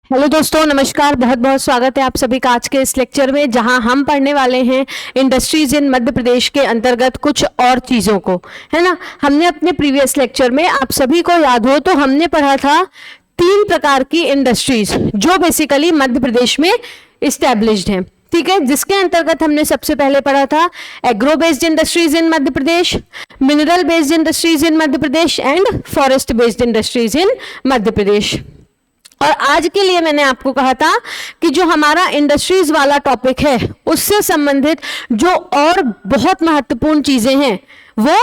Hello दोस्तों, नमस्कार। बहुत बहुत स्वागत है आप सभी का आज के इस लेक्चर में, जहां हम पढ़ने वाले हैं इंडस्ट्रीज इन मध्य प्रदेश के अंतर्गत कुछ और चीज़ों को, है ना। हमने अपने प्रीवियस लेक्चर में, आप सभी को याद हो तो हमने पढ़ा था 3 प्रकार की इंडस्ट्रीज जो बेसिकली मध्य प्रदेश में इस्टेब्लिश्ड हैं, ठीक है। जिसके अंतर्गत हमने सबसे पहले पढ़ा था agro based industries in Madhya Pradesh, mineral based industries in Madhya Pradesh and forest based industries in Madhya Pradesh. और आज के लिए मैंने आपको कहा था कि जो हमारा इंडस्ट्रीज वाला टॉपिक है उससे संबंधित जो और बहुत महत्वपूर्ण चीजें हैं वो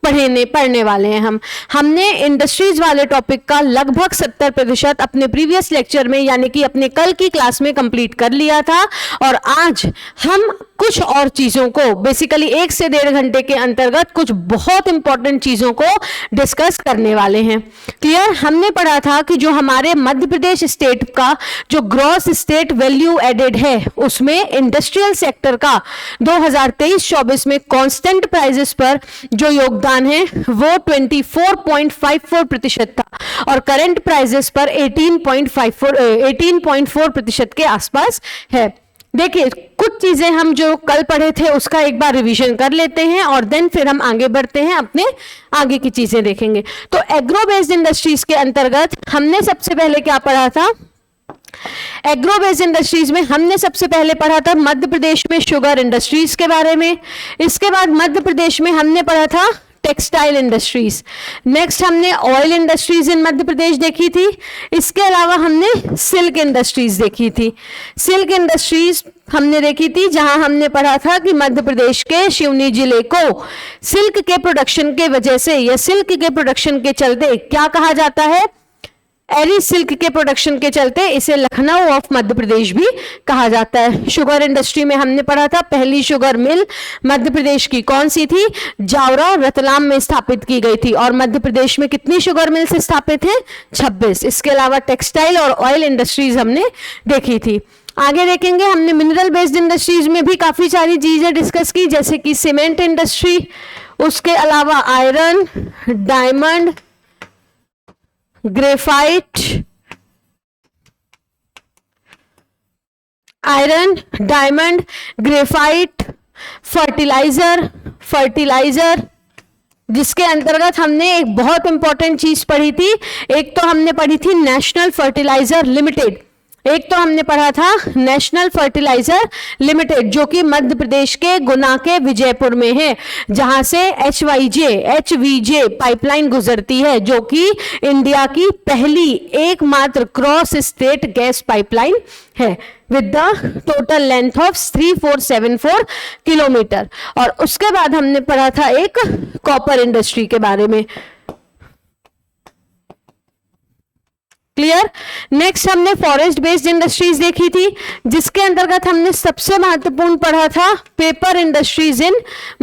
पढ़ने वाले हैं हमने इंडस्ट्रीज वाले टॉपिक का लगभग 70% अपने प्रीवियस लेक्चर में यानी कि अपने कल की क्लास में कंप्लीट कर लिया था। और आज हम कुछ और चीजों को बेसिकली 1 से 1.5 घंटे के अंतर्गत कुछ बहुत इंपॉर्टेंट चीजों को डिस्कस करने वाले हैं। क्लियर। हमने पढ़ा था कि जो हमारे मध्य प्रदेश स्टेट का जो ग्रॉस स्टेट वैल्यू एडेड है उसमें इंडस्ट्रियल सेक्टर का 2023-24 में कांस्टेंट प्राइसेस पर जो योगदान है वो 24.54% था और करंट प्राइसेस पर 18.4% के आसपास है। देखिए, कुछ चीजें हम जो कल पढ़े थे उसका एक बार रिवीजन कर लेते हैं और देन फिर हम आगे बढ़ते हैं, अपने आगे की चीजें देखेंगे। तो एग्रो बेस्ड इंडस्ट्रीज के अंतर्गत हमने सबसे पहले क्या पढ़ा था? एग्रो बेस्ड इंडस्ट्रीज में हमने सबसे पहले पढ़ा था मध्य प्रदेश में शुगर इंडस्ट्रीज के बारे में। इसके बाद मध्य प्रदेश में हमने पढ़ा था टेक्सटाइल इंडस्ट्रीज। नेक्स्ट हमने ऑयल इंडस्ट्रीज इन मध्य प्रदेश देखी थी। इसके अलावा हमने सिल्क इंडस्ट्रीज देखी थी। सिल्क इंडस्ट्रीज हमने देखी थी जहां हमने पढ़ा था कि मध्य प्रदेश के सिवनी जिले को सिल्क के प्रोडक्शन के वजह से या सिल्क के प्रोडक्शन के चलते क्या कहा जाता है? एरी सिल्क के प्रोडक्शन के चलते इसे लखनऊ ऑफ मध्य प्रदेश भी कहा जाता है। शुगर इंडस्ट्री में हमने पढ़ा था पहली शुगर मिल मध्य प्रदेश की कौन सी थी? जावरा रतलाम में स्थापित की गई थी। और मध्य प्रदेश में कितनी शुगर मिल्स स्थापित हैं? 26। इसके अलावा टेक्सटाइल और ऑयल इंडस्ट्रीज हमने देखी थी। आगे देखेंगे, हमने मिनरल बेस्ड इंडस्ट्रीज में भी काफी सारी चीजें डिस्कस की, जैसे कि सीमेंट इंडस्ट्री, उसके अलावा iron, diamond, graphite, iron, diamond, graphite, fertilizer, जिसके अंतर्गत हमने एक बहुत इंपॉर्टेंट चीज पढ़ी थी। एक तो हमने पढ़ी थी नेशनल फर्टिलाइजर लिमिटेड, एक तो हमने पढ़ा था नेशनल फर्टिलाइजर लिमिटेड जो कि मध्य प्रदेश के गुना के विजयपुर में है, जहां से HVJ पाइपलाइन गुजरती है जो कि इंडिया की पहली एकमात्र क्रॉस स्टेट गैस पाइपलाइन है with the total length of 3474 kilometre. और उसके बाद हमने पढ़ा था एक कॉपर इंडस्ट्री के बारे में। क्लियर। नेक्स्ट हमने फॉरेस्ट बेस्ड इंडस्ट्रीज देखी थी, जिसके अंतर्गत हमने सबसे महत्वपूर्ण पढ़ा था paper industries in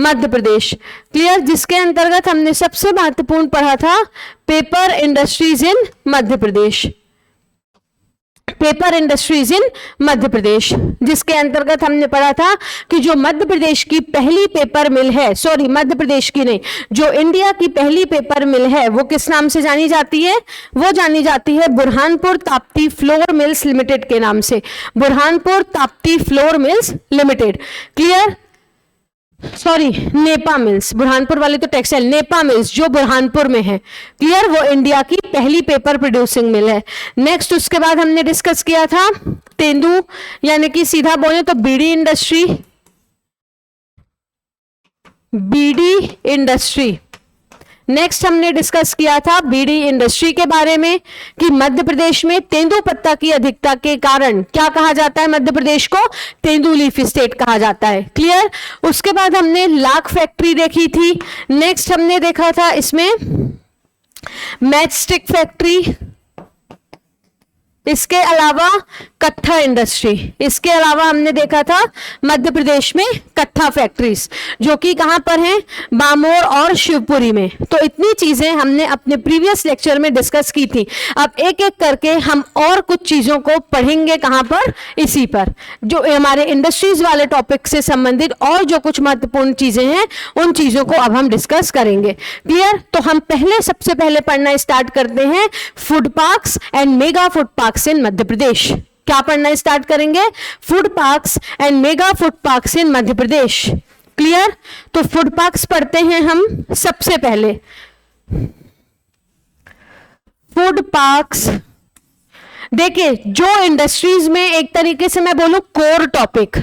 Madhya Pradesh. Clear. जिसके अंतर्गत हमने सबसे महत्वपूर्ण पढ़ा था paper industries in Madhya Pradesh, paper industries in Madhya Pradesh, जिसके अंतर्गत हमने पढ़ा था कि जो मध्य प्रदेश की पहली पेपर मिल है, सॉरी मध्य प्रदेश की नहीं, जो इंडिया की पहली पेपर मिल है वो किस नाम से जानी जाती है? वो जानी जाती है Burhanpur Tapti flour mills limited के नाम से, Burhanpur Tapti flour mills limited. Clear. Sorry, Nipah mills, Burhanpur वाली तो टेक्सटाइल, नेपा मिल्स जो बुरहानपुर में है। क्लियर। वो इंडिया की पहली पेपर प्रोड्यूसिंग मिल है। नेक्स्ट उसके बाद हमने डिस्कस किया था तेंदू, यानी कि सीधा बोले तो बीड़ी इंडस्ट्री। नेक्स्ट हमने डिस्कस किया था बीड़ी इंडस्ट्री के बारे में कि मध्य प्रदेश में तेंदूपत्ता की अधिकता के कारण क्या कहा जाता है? मध्य प्रदेश को तेंदू लीफ स्टेट कहा जाता है। क्लियर। उसके बाद हमने लाख फैक्ट्री देखी थी। नेक्स्ट हमने देखा था इसमें मैच स्टिक फैक्ट्री, इसके अलावा कत्था इंडस्ट्री, इसके अलावा हमने देखा था मध्य प्रदेश में कत्था फैक्ट्रीज जो कि कहां पर हैं? बामोर और शिवपुरी में। तो इतनी चीजें हमने अपने प्रीवियस लेक्चर में डिस्कस की थी। अब एक एक करके हम और कुछ चीजों को पढ़ेंगे। कहां पर? इसी पर, जो हमारे इंडस्ट्रीज वाले टॉपिक से संबंधित और जो कुछ महत्वपूर्ण चीजें हैं उन चीजों को अब हम डिस्कस करेंगे। क्लियर। तो हम सबसे पहले पढ़ना स्टार्ट करते हैं food parks and mega food parks parks in Madhya Pradesh. क्या पढ़ना स्टार्ट करेंगे? Food parks and mega food parks in Madhya Pradesh. Clear? तो फूड पार्क्स पढ़ते हैं हम सबसे पहले। फूड पार्क्स, देखिए जो इंडस्ट्रीज में एक तरीके से मैं बोलूं कोर टॉपिक,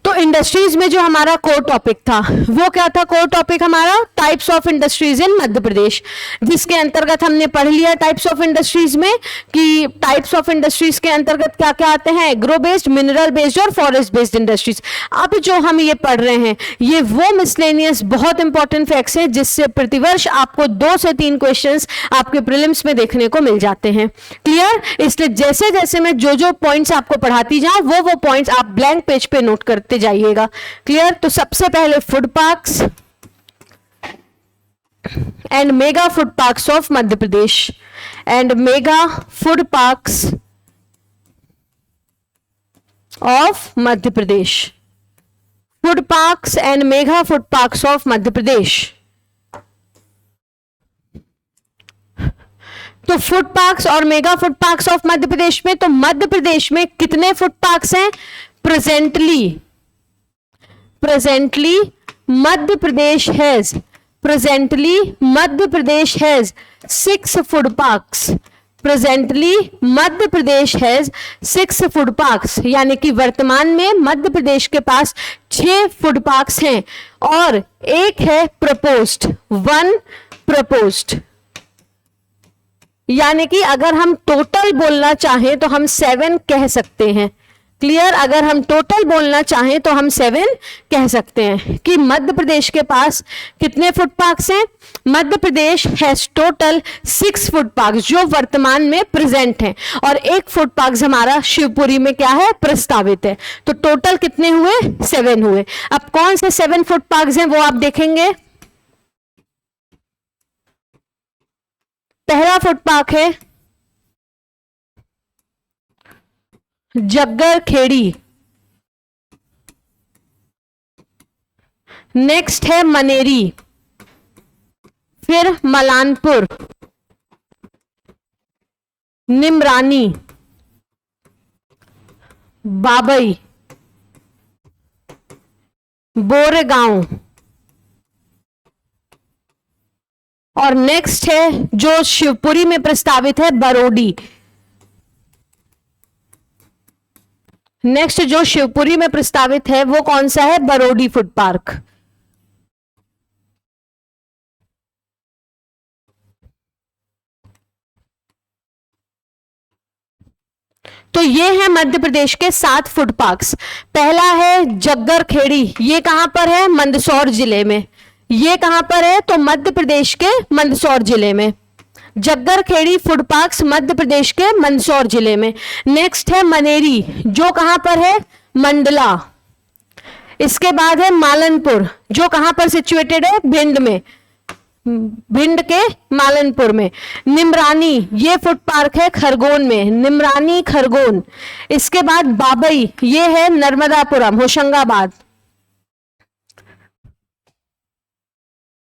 तो इंडस्ट्रीज में जो हमारा कोर टॉपिक था वो क्या था? कोर टॉपिक हमारा types of industries in Madhya Pradesh, जिसके अंतर्गत हमने पढ़ लिया टाइप्स ऑफ इंडस्ट्रीज में कि टाइप्स ऑफ इंडस्ट्रीज के अंतर्गत क्या क्या आते हैं? एग्रो बेस्ड, मिनरल बेस्ड और फॉरेस्ट बेस्ड इंडस्ट्रीज। अब जो हम ये पढ़ रहे हैं ये वो मिसलेनियस बहुत इंपॉर्टेंट फैक्ट्स हैं जिससे प्रतिवर्ष आपको 2 से 3 क्वेश्चंस आपके प्रीलिम्स में देखने को मिल जाते हैं। क्लियर? इसलिए जैसे जैसे मैं जो पॉइंट्स आपको पढ़ाती जाऊं वो पॉइंट्स आप ब्लैंक पेज पे नोट करते जाइएगा। क्लियर? तो सबसे पहले food parks and mega food parks of Madhya Pradesh, and mega food parks of Madhya Pradesh, food parks and mega food parks of Madhya Pradesh. तो फूड पार्क्स और mega food parks of Madhya Pradesh में, तो मध्य प्रदेश में कितने फूड पार्क्स हैं? Presently Madhya Pradesh has 6 food parks. Presently Madhya Pradesh has 6 food parks, यानी कि वर्तमान में मध्य प्रदेश के पास 6 फूड पार्क्स हैं और एक है प्रपोज्ड, 1 प्रपोज्ड। यानी कि अगर हम टोटल बोलना चाहें तो हम 7 कह सकते हैं। क्लियर? अगर हम टोटल बोलना चाहें तो हम 7 कह सकते हैं कि मध्य प्रदेश के पास कितने फूड पार्क्स हैं? मध्य Pradesh has total 6 food parks जो वर्तमान में प्रेजेंट हैं, और एक फूड पार्क हमारा शिवपुरी में क्या है? प्रस्तावित है। तो टोटल कितने हुए? 7 हुए। अब कौन से 7 फूड पार्क्स हैं वो आप देखेंगे। पहला फूड पार्क है जग्गर खेड़ी, नेक्स्ट है मनेरी, फिर मलानपुर, निमरानी, बाबई, बोरेगांव, और नेक्स्ट है जो शिवपुरी में प्रस्तावित है बरोडी। नेक्स्ट जो शिवपुरी में प्रस्तावित है वो कौन सा है? बरोडी फूड पार्क। तो ये है मध्य प्रदेश के 7 फूड पार्क्स। पहला है जग्गर खेड़ी, ये कहां पर है? मंदसौर जिले में। ये कहां पर है? तो मध्य प्रदेश के मंदसौर जिले में। जग्गर खेड़ी फूड पार्क्स मध्य प्रदेश के मंदसौर जिले में। नेक्स्ट है मनेरी, जो कहां पर है? मंडला। इसके बाद है मालनपुर, जो कहां पर सिचुएटेड है? भिंड में, भिंड के मालनपुर में। निमरानी, ये फूड पार्क है खरगोन में, निमरानी खरगोन। इसके बाद बाबई, ये है नर्मदापुरम होशंगाबाद।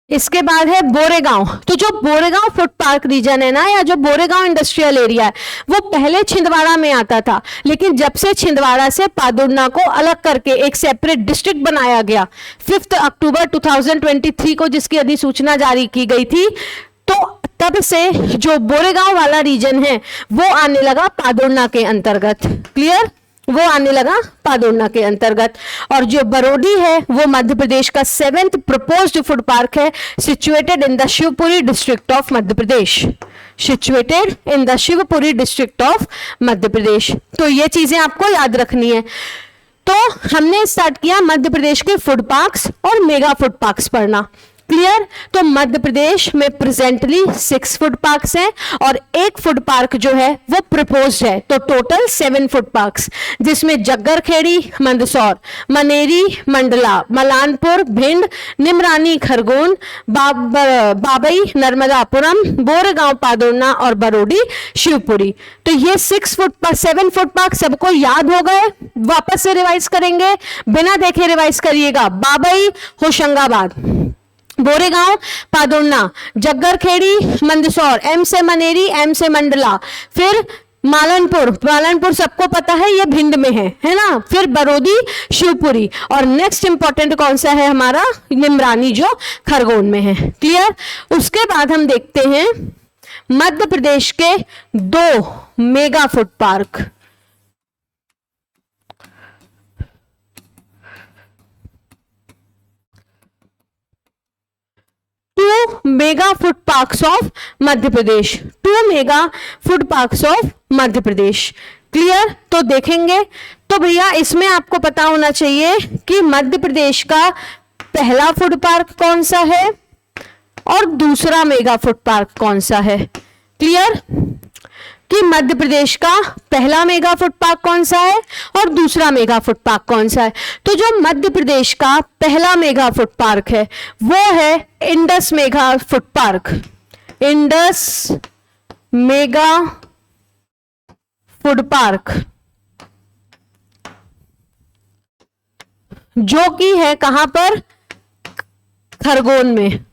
इसके बाद है बोरेगांव। तो जो बोरेगांव फूड पार्क रीजन है ना, या जो बोरेगांव इंडस्ट्रियल एरिया है, वो पहले छिंदवाड़ा में आता था, लेकिन जब से छिंदवाड़ा से पादुर्ना को अलग करके एक सेपरेट डिस्ट्रिक्ट बनाया गया 5 अक्टूबर 2023 को, जिसकी अधिसूचना जारी की गई थी, तो तब से जो बोरेगांव वाला रीजन है वो आने लगा पादुर्ना के अंतर्गत। क्लियर? वो आने लगा पादुर्ना के अंतर्गत। और जो बरोडी है वो मध्य प्रदेश का 7th प्रपोज्ड फूड पार्क है, situated in the Shivpuri district of Madhya Pradesh. Situated in the Shivpuri district of Madhya Pradesh. तो ये चीजें आपको याद रखनी है। तो हमने स्टार्ट किया मध्य प्रदेश के फूड पार्क्स और मेगा फूड पार्क्स पढ़ना। क्लियर? तो मध्य प्रदेश में प्रेजेंटली 6 फूड पार्क्स हैं और एक फूड पार्क जो है वो प्रपोज्ड है। तो टोटल 7 फूड पार्क्स, जिसमें जग्गर खेड़ी मंदसौर, मनेरी मंडला, मलानपुर भिंड, निमरानी खरगोन, बाबई नर्मदापुरम, बोरेगांव पादुर्ना और बरोडी शिवपुरी। तो ये 7 फूड पार्क सबको याद हो गए? वापस से रिवाइज करेंगे, बिना देखे रिवाइज करिएगा। बाबई होशंगाबाद, गोरेगांव, पादोना, जग्गर खेड़ी, मंदसौर, एम से मनेरी, एम से मंडला, फिर मालनपुर, मालनपुर सबको पता है ये भिंड में है ना, फिर बरोदी, शिवपुरी, और नेक्स्ट इंपॉर्टेंट कौन सा है हमारा, निमरानी जो खरगोन में है। क्लियर। उसके बाद हम देखते हैं मध्य प्रदेश के 2 mega food park. Mega food parks of Madhya Pradesh, 2 mega food parks of Madhya Pradesh. Clear. तो देखेंगे तो भैया इसमें आपको पता होना चाहिए कि मध्य प्रदेश का पहला फूड पार्क कौन सा है और दूसरा मेगा फूड पार्क कौन सा है। क्लियर कि मध्य प्रदेश का पहला मेगा फूड पार्क कौन सा है और दूसरा मेगा फूड पार्क कौन सा है। तो जो मध्य प्रदेश का पहला मेगा फूड पार्क है वो है Indus mega food park, Indus mega food park, जो कि है कहां पर, खरगोन में,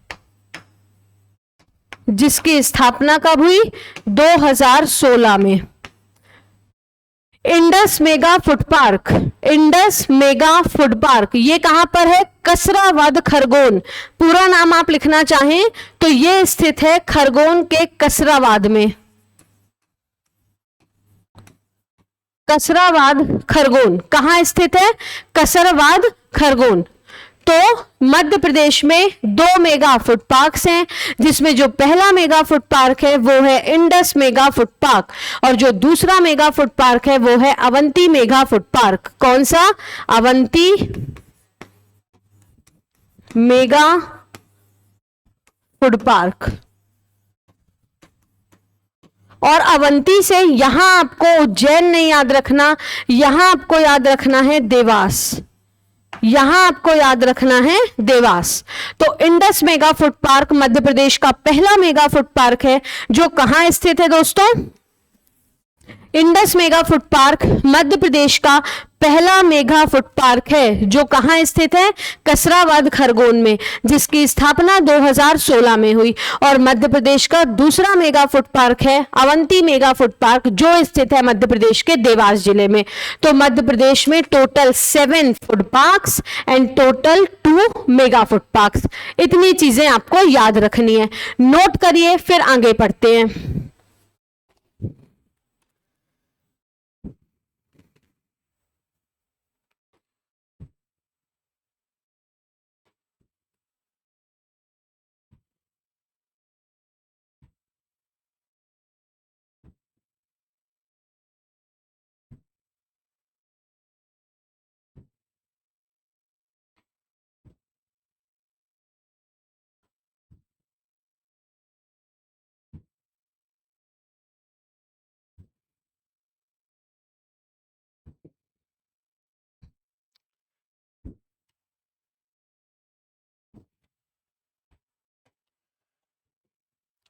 जिसकी स्थापना कब हुई, 2016 में। Indus mega food park, Indus mega food park ये कहां पर है, कसरावाद, खरगोन। पूरा नाम आप लिखना चाहें तो ये स्थित है खरगोन के कसरावाद में, कसरावाद खरगोन कहां स्थित है, कसरावाद खरगोन। तो मध्य प्रदेश में 2 मेगा फूड पार्क्स हैं, जिसमें जो पहला मेगा फूड पार्क है वो है इंडस मेगा फूड पार्क, और जो दूसरा मेगा फूड पार्क है वो है अवंती मेगा फूड पार्क। कौन सा, अवंती मेगा फूड पार्क। और अवंती से यहां आपको उज्जैन नहीं याद रखना, यहां आपको याद रखना है देवास, यहां आपको याद रखना है देवास। तो इंडस मेगा फूड पार्क मध्य प्रदेश का पहला मेगा फूड पार्क है, जो कहां स्थित है दोस्तों, इंडस मेगा फूड पार्क मध्य प्रदेश का पहला मेगा फूड पार्क है, जो कहां स्थित है, कसरावाद खरगोन में, जिसकी स्थापना 2016 में हुई। और मध्य प्रदेश का दूसरा मेगा फूड पार्क है अवंती मेगा फूड पार्क, जो स्थित है मध्य प्रदेश के देवास जिले में। तो मध्य प्रदेश में total 7 food parks and total 2 mega food parks. इतनी चीजें आपको याद रखनी है, नोट करिए, फिर आगे पढ़ते हैं।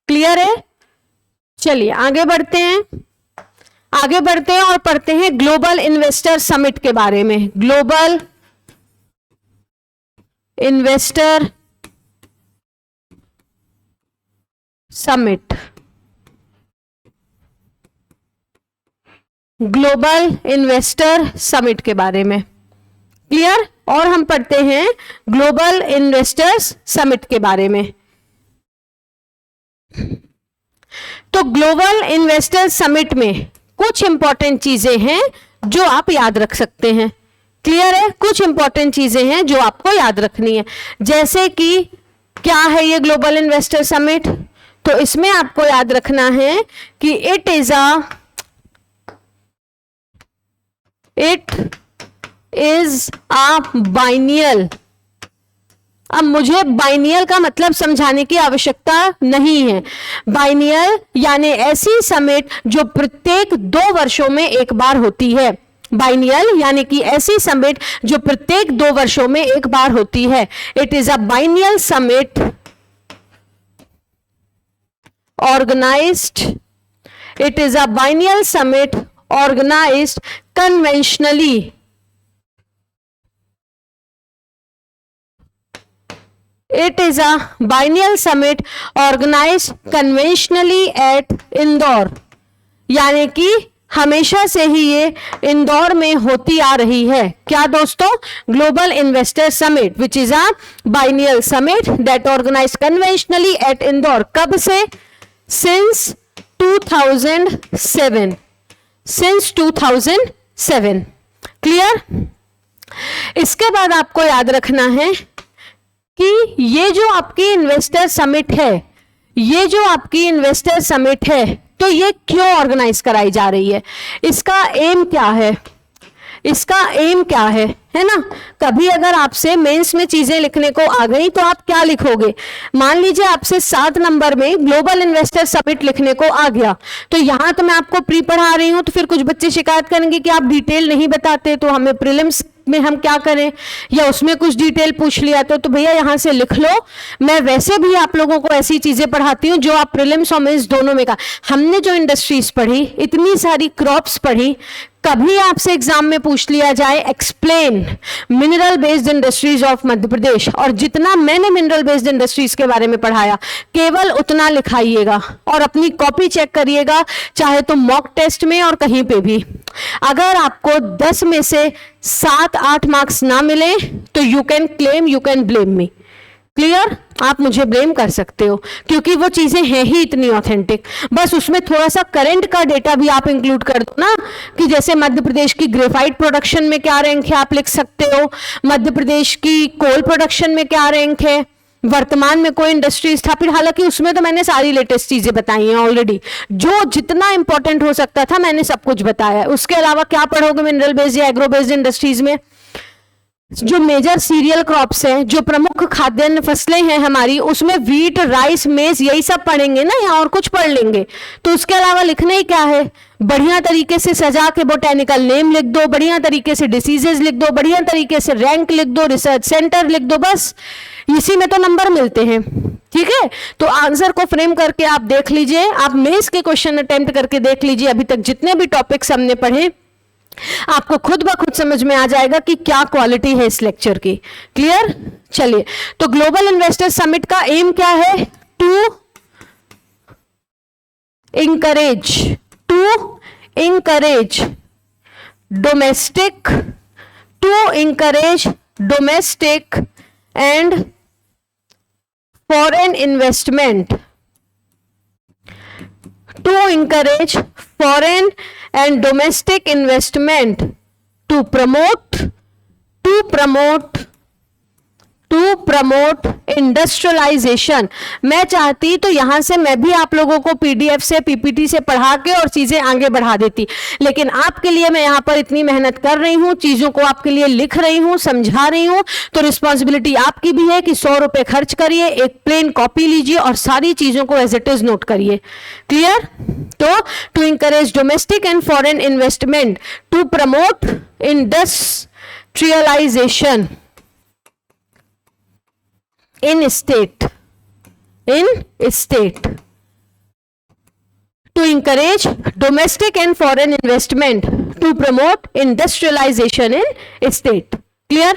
क्लियर है। चलिए आगे बढ़ते हैं, आगे बढ़ते हैं और पढ़ते हैं ग्लोबल इन्वेस्टर समिट के बारे में। Global investor summit, global investor summit के बारे में। क्लियर। और हम पढ़ते हैं ग्लोबल इन्वेस्टर्स समिट के बारे में। तो ग्लोबल इन्वेस्टर समिट में कुछ इंपॉर्टेंट चीजें हैं जो आप याद रख सकते हैं। क्लियर है। कुछ इंपॉर्टेंट चीजें हैं जो आपको याद रखनी है, जैसे कि क्या है ये ग्लोबल इन्वेस्टर समिट। तो इसमें आपको याद रखना है कि इट इज अ बाइनियल। अब मुझे बाइनियल का मतलब समझाने की आवश्यकता नहीं है। बाइनियल यानी ऐसी समिट जो प्रत्येक 2 वर्षों में एक बार होती है। बाइनियल यानी कि ऐसी समिट जो प्रत्येक 2 वर्षों में एक बार होती है। It is a biennial summit organized, it is a biennial summit organized conventionally It is a biennial summit organized conventionally at Indore, यानी कि हमेशा से ही ये इंदौर में होती आ रही है। क्या दोस्तों? Global investor summit which is a biennial summit that organized conventionally at Indore. कब से? Since 2007, since 2007। क्लियर? इसके बाद आपको याद रखना है कि ये जो आपकी इन्वेस्टर समिट है, ये जो आपकी इन्वेस्टर समिट है, तो ये क्यों ऑर्गेनाइज कराई जा रही है? इसका एम क्या है? इसका एम क्या है ना? कभी अगर आपसे मेंस में चीजें लिखने को आ गई तो आप क्या लिखोगे? मान लीजिए आपसे 7 नंबर में ग्लोबल इन्वेस्टर समिट लिखने को आ गया, तो यहां तो मैं आपको प्री पढ़ा रही हूं, तो फिर कुछ बच्चे शिकायत करेंगे कि आप डिटेल नहीं बताते, तो हमें प्रीलिम्स में हम क्या करें, या उसमें कुछ डिटेल पूछ लिया तो भैया यहां से लिख लो। मैं वैसे भी आप लोगों को ऐसी चीजें पढ़ाती हूं जो आप प्रीलिम्स और मेंस दोनों में का। हमने जो इंडस्ट्रीज पढ़ी, इतनी सारी क्रॉप्स पढ़ी, कभी आपसे एग्जाम में पूछ लिया जाए explain mineral based industries of Madhya Pradesh, और जितना मैंने मिनरल बेस्ड इंडस्ट्रीज के बारे में पढ़ाया केवल उतना लिखाइएगा और अपनी कॉपी चेक करिएगा, चाहे तो मॉक टेस्ट में और कहीं पे भी। अगर आपको 10 में से 7-8 मार्क्स ना मिले तो you can claim, you can blame me. Clear? आप मुझे ब्लेम कर सकते हो क्योंकि वो चीजें हैं ही इतनी ऑथेंटिक। बस उसमें थोड़ा सा करंट का डेटा भी आप इंक्लूड कर दो ना, कि जैसे मध्य प्रदेश की ग्रेफाइट प्रोडक्शन में क्या रैंक है आप लिख सकते हो, मध्य प्रदेश की कोल प्रोडक्शन में क्या रैंक है, वर्तमान में कोई इंडस्ट्री स्थापित। हालांकि उसमें तो मैंने सारी लेटेस्ट चीजें बताई हैं ऑलरेडी, जो जितना इंपॉर्टेंट हो सकता था मैंने सब कुछ बताया है। उसके अलावा क्या पढ़ोगे मिनरल बेस्ड या एग्रो बेस्ड इंडस्ट्रीज में? जो मेजर सीरियल क्रॉप्स हैं, जो प्रमुख खाद्यान्न फसलें हैं हमारी, उसमें वीट, राइस, मेज, यही सब पढ़ेंगे ना, या और कुछ पढ़ लेंगे? तो उसके अलावा लिखना ही क्या है? बढ़िया तरीके से सजा के बोटेनिकल नेम लिख दो, बढ़िया तरीके से डिसीजेज लिख दो, बढ़िया तरीके से रैंक लिख दो, रिसर्च सेंटर लिख दो, बस इसी में तो नंबर मिलते हैं। ठीक है, तो आंसर को फ्रेम करके आप देख लीजिए, आप मेंस के क्वेश्चन अटेम्प्ट करके देख लीजिए। अभी तक जितने भी टॉपिक्स हमने पढ़े आपको खुद ब खुद समझ में आ जाएगा कि क्या क्वालिटी है इस लेक्चर की। क्लियर? चलिए, तो ग्लोबल इन्वेस्टर समिट का एम क्या है? To encourage domestic and foreign investment, to encourage foreign and domestic investment, to promote industrialization. मैं चाहती तो यहां से मैं भी आप लोगों को पीडीएफ से, पीपीटी से पढ़ा के और चीजें आगे बढ़ा देती, लेकिन आपके लिए मैं यहां पर इतनी मेहनत कर रही हूं, चीजों को आपके लिए लिख रही हूं, समझा रही हूं, तो रिस्पॉन्सिबिलिटी आपकी भी है कि 100 रुपए खर्च करिए, एक प्लेन कॉपी लीजिए और सारी चीजों को एज इट इज नोट करिए। क्लियर? तो to encourage domestic and foreign investment, to promote industrialization in state, to encourage domestic and foreign investment, to promote industrialization in state. Clear?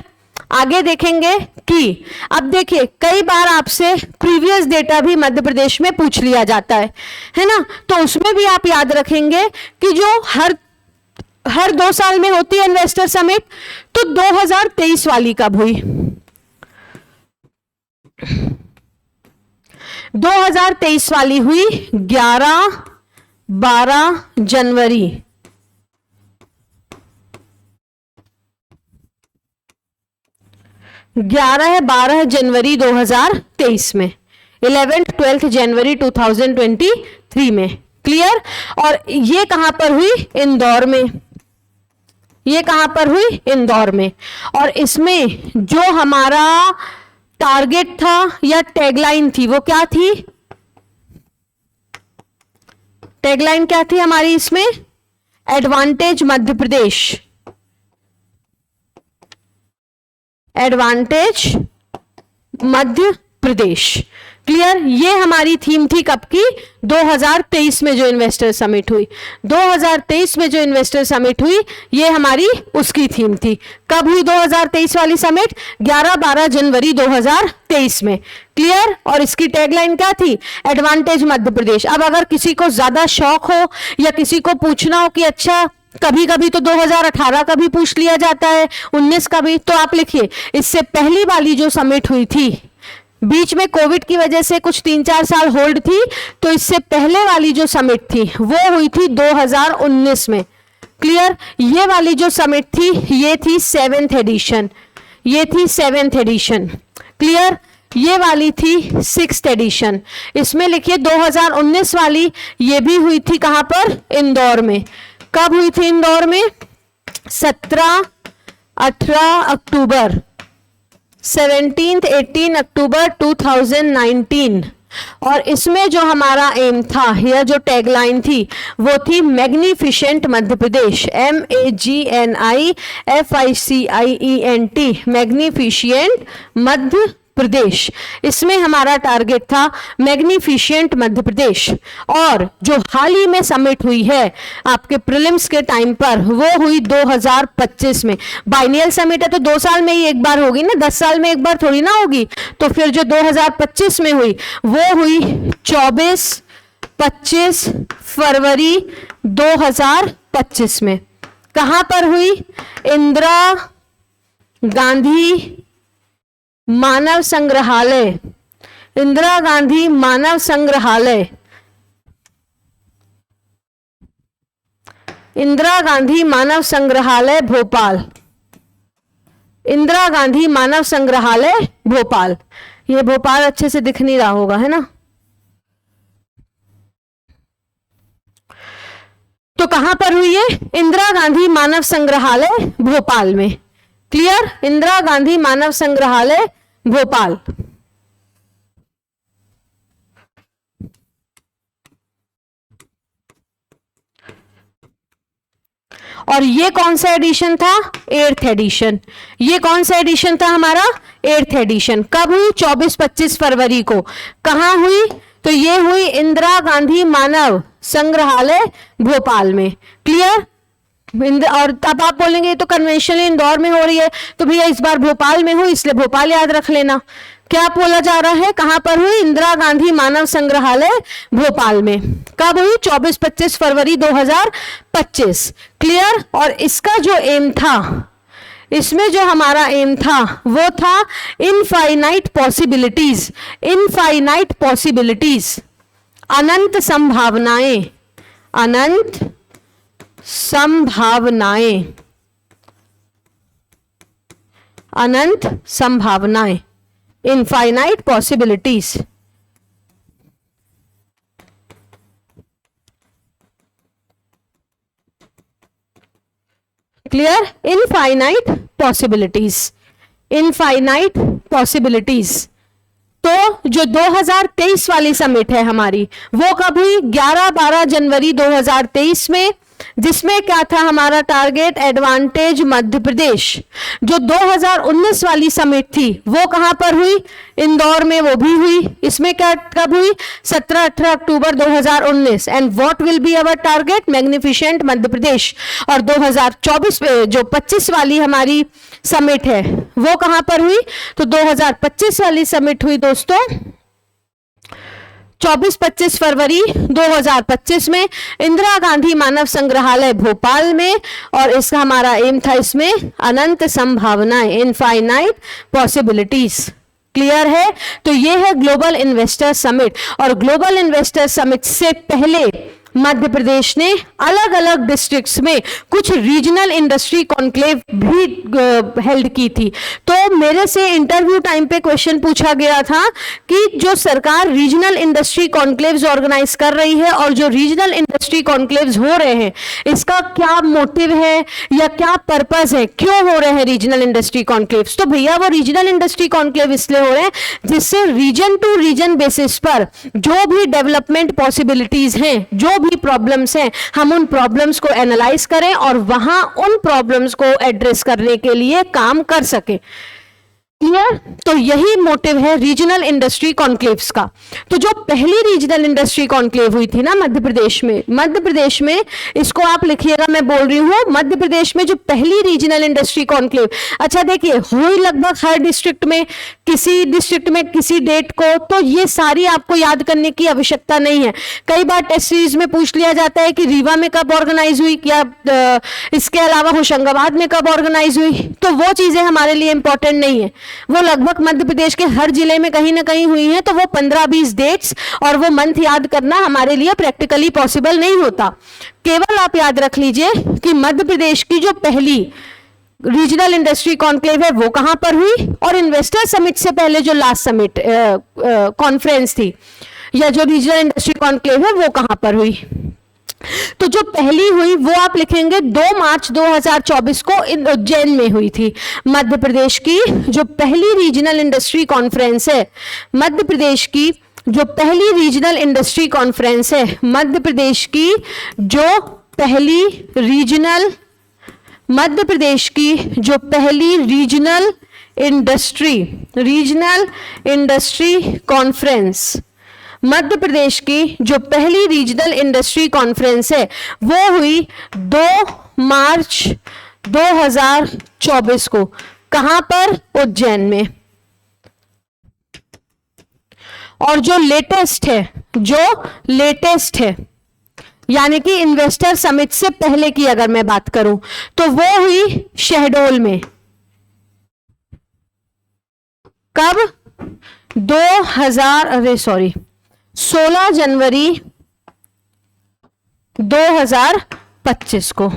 आगे देखेंगे कि अब देखिए कई बार आपसे प्रीवियस डेटा भी मध्य प्रदेश में पूछ लिया जाता है ना, तो उसमें भी आप याद रखेंगे कि जो हर 2 साल में होती है इन्वेस्टर समिट, तो 2023 वाली कब हुई? 2023 वाली हुई 11-12 जनवरी। 11-12 जनवरी 2023 में, 11-12 जनवरी 2023 में। क्लियर? और ये कहां पर हुई? इंदौर में। ये कहां पर हुई? इंदौर में। और इसमें जो हमारा टारगेट था या टैगलाइन थी वो क्या थी? टैगलाइन क्या थी हमारी इसमें? एडवांटेज मध्य प्रदेश, एडवांटेज मध्य प्रदेश। क्लियर? ये हमारी थीम थी कब की? 2023 में जो इन्वेस्टर समिट हुई, 2023 में जो इन्वेस्टर समिट हुई, ये हमारी उसकी थीम थी। कब हुई 2023 वाली समिट? 11-12 जनवरी 2023 में। क्लियर? और इसकी टैगलाइन क्या थी? एडवांटेज मध्य प्रदेश। अब अगर किसी को ज्यादा शौक हो या किसी को पूछना हो कि अच्छा कभी कभी तो 2018 का भी पूछ लिया जाता है, 19 का भी, तो आप लिखिए इससे पहली वाली जो समिट हुई थी, बीच में कोविड की वजह से कुछ 3-4 साल होल्ड थी, तो इससे पहले वाली जो समिट थी वो हुई थी 2019 में। क्लियर? ये वाली जो समिट थी ये थी 7th एडिशन, ये थी 7th एडिशन। क्लियर? ये वाली थी 6th एडिशन। इसमें लिखिए 2019 वाली ये भी हुई थी कहां पर? इंदौर में। कब हुई थी इंदौर में? 17-18 अक्टूबर, 17-18 अक्टूबर 2019। और इसमें जो हमारा एम था या जो टैगलाइन थी वो थी मैग्निफिशेंट मध्य प्रदेश, MAGNIFICIENT, मैग्निफिशिएंट मध्य प्रदेश। इसमें हमारा टारगेट था मैग्निफिशिएंट मध्य प्रदेश। और जो हाल ही में समिट हुई है आपके प्रीलिम्स के टाइम पर वो हुई 2025 में। बाइनियल समिट है तो 2 साल में ही एक बार होगी ना, 10 साल में एक बार थोड़ी ना होगी। तो फिर जो 2025 में हुई वो हुई 24-25 फरवरी 2025 में। कहां पर हुई? इंदिरा गांधी मानव संग्रहालय, इंदिरा गांधी मानव संग्रहालय, इंदिरा गांधी मानव संग्रहालय भोपाल, इंदिरा गांधी मानव संग्रहालय भोपाल। ये भोपाल अच्छे से दिख नहीं रहा होगा, है ना? तो कहां पर हुई है? इंदिरा गांधी मानव संग्रहालय भोपाल में। क्लियर? इंदिरा गांधी मानव संग्रहालय भोपाल। और ये कौन सा एडिशन था? 8th addition. ये कौन सा एडिशन था हमारा? 8th addition. कब हुई? 24-25 फरवरी को। कहां हुई? तो ये हुई इंदिरा गांधी मानव संग्रहालय भोपाल में। क्लियर? और अब आप बोलेंगे तो कन्वेंशनली इंदौर में हो रही है, तो भैया इस बार भोपाल में हुई इसलिए भोपाल याद रख लेना। क्या बोला जा रहा है? कहां पर हुई? इंदिरा गांधी मानव संग्रहालय भोपाल में। कब हुई? 24-25 फरवरी 2025। क्लियर? और इसका जो एम था, इसमें जो हमारा एम था वो था इनफाइनाइट पॉसिबिलिटीज, इनफाइनाइट पॉसिबिलिटीज, अनंत संभावनाएं, अनंत संभावनाएं, अनंत संभावनाएं, infinite possibilities. Clear? Infinite possibilities, infinite possibilities. तो जो 2023 वाली समिट है हमारी वो कब हुई? 11-12 जनवरी 2023 में, जिसमें क्या था हमारा टारगेट? एडवांटेज मध्य प्रदेश। जो 2019 वाली समिट थी वो कहां पर हुई? इंदौर में, वो भी हुई। इसमें क्या कब हुई? 17-18 October 2019। And what will be our target? Magnificent Madhya Pradesh. और 2024 जो 25 वाली हमारी समिट है वो कहां पर हुई? तो 2025 वाली समिट हुई दोस्तों 24-25 फरवरी 2025 में इंदिरा गांधी मानव संग्रहालय भोपाल में। और इसका हमारा एम था इसमें अनंत संभावनाएं, इनफाइनाइट पॉसिबिलिटीज। क्लियर है? तो ये है ग्लोबल इन्वेस्टर समिट। और ग्लोबल इन्वेस्टर समिट से पहले मध्य प्रदेश ने अलग अलग डिस्ट्रिक्ट्स में कुछ रीजनल इंडस्ट्री कॉन्क्लेव भी हेल्ड की थी। तो मेरे से इंटरव्यू टाइम पे क्वेश्चन पूछा गया था कि जो सरकार रीजनल इंडस्ट्री कॉन्क्लेव्स ऑर्गेनाइज कर रही है और जो रीजनल इंडस्ट्री कॉन्क्लेव्स हो रहे हैं इसका क्या मोटिव है या क्या पर्पस है, क्यों हो रहे हैं रीजनल इंडस्ट्री कॉन्क्लेव्स? तो भैया वो रीजनल इंडस्ट्री कॉन्क्लेव इसलिए हो रहे हैं जिससे रीजन टू रीजन बेसिस पर जो भी डेवलपमेंट पॉसिबिलिटीज हैं, जो भी प्रॉब्लम्स हैं, हम उन प्रॉब्लम्स को एनालाइज करें और वहां उन प्रॉब्लम्स को एड्रेस करने के लिए काम कर सकें। क्लियर? तो यही मोटिव है रीजनल इंडस्ट्री कॉन्क्लेव्स का। तो जो पहली रीजनल इंडस्ट्री कॉन्क्लेव हुई थी ना मध्य प्रदेश में इसको आप लिखिएगा, मैं बोल रही हूं मध्य प्रदेश में जो पहली रीजनल इंडस्ट्री कॉन्क्लेव। अच्छा देखिए, हुई लगभग हर डिस्ट्रिक्ट में किसी डेट को, तो ये सारी आपको याद करने की आवश्यकता नहीं है। कई बार टेस्ट सीरीज में पूछ लिया जाता है कि रीवा में कब ऑर्गेनाइज हुई, या इसके अलावा होशंगाबाद में कब ऑर्गेनाइज हुई, तो वो चीजें हमारे लिए इंपॉर्टेंट नहीं है। वो लगभग मध्य प्रदेश के हर जिले में कहीं ना कहीं हुई है, तो वो 15-20 डेट्स और वो मंथ याद करना हमारे लिए प्रैक्टिकली पॉसिबल नहीं होता। केवल आप याद रख लीजिए कि मध्य प्रदेश की जो पहली रीजनल इंडस्ट्री कॉन्क्लेव है वो कहां पर हुई, और इन्वेस्टर समिट से पहले जो लास्ट समिट कॉन्फ्रेंस थी या जो रीजनल इंडस्ट्री कॉन्क्लेव है वो कहां पर हुई। तो जो पहली हुई वो आप लिखेंगे 2 मार्च 2024 को उज्जैन में हुई थी। मध्य प्रदेश की जो पहली रीजनल इंडस्ट्री कॉन्फ्रेंस है, मध्य प्रदेश की जो पहली रीजनल इंडस्ट्री कॉन्फ्रेंस है, मध्य प्रदेश की जो पहली रीजनल इंडस्ट्री कॉन्फ्रेंस, मध्य प्रदेश की जो पहली रीजनल इंडस्ट्री कॉन्फ्रेंस है वो हुई 2 मार्च 2024 को। कहां पर? उज्जैन में। और जो लेटेस्ट है यानी कि इन्वेस्टर समिट से पहले की अगर मैं बात करूं तो वो हुई शहडोल में। कब? 16 जनवरी 2025 को।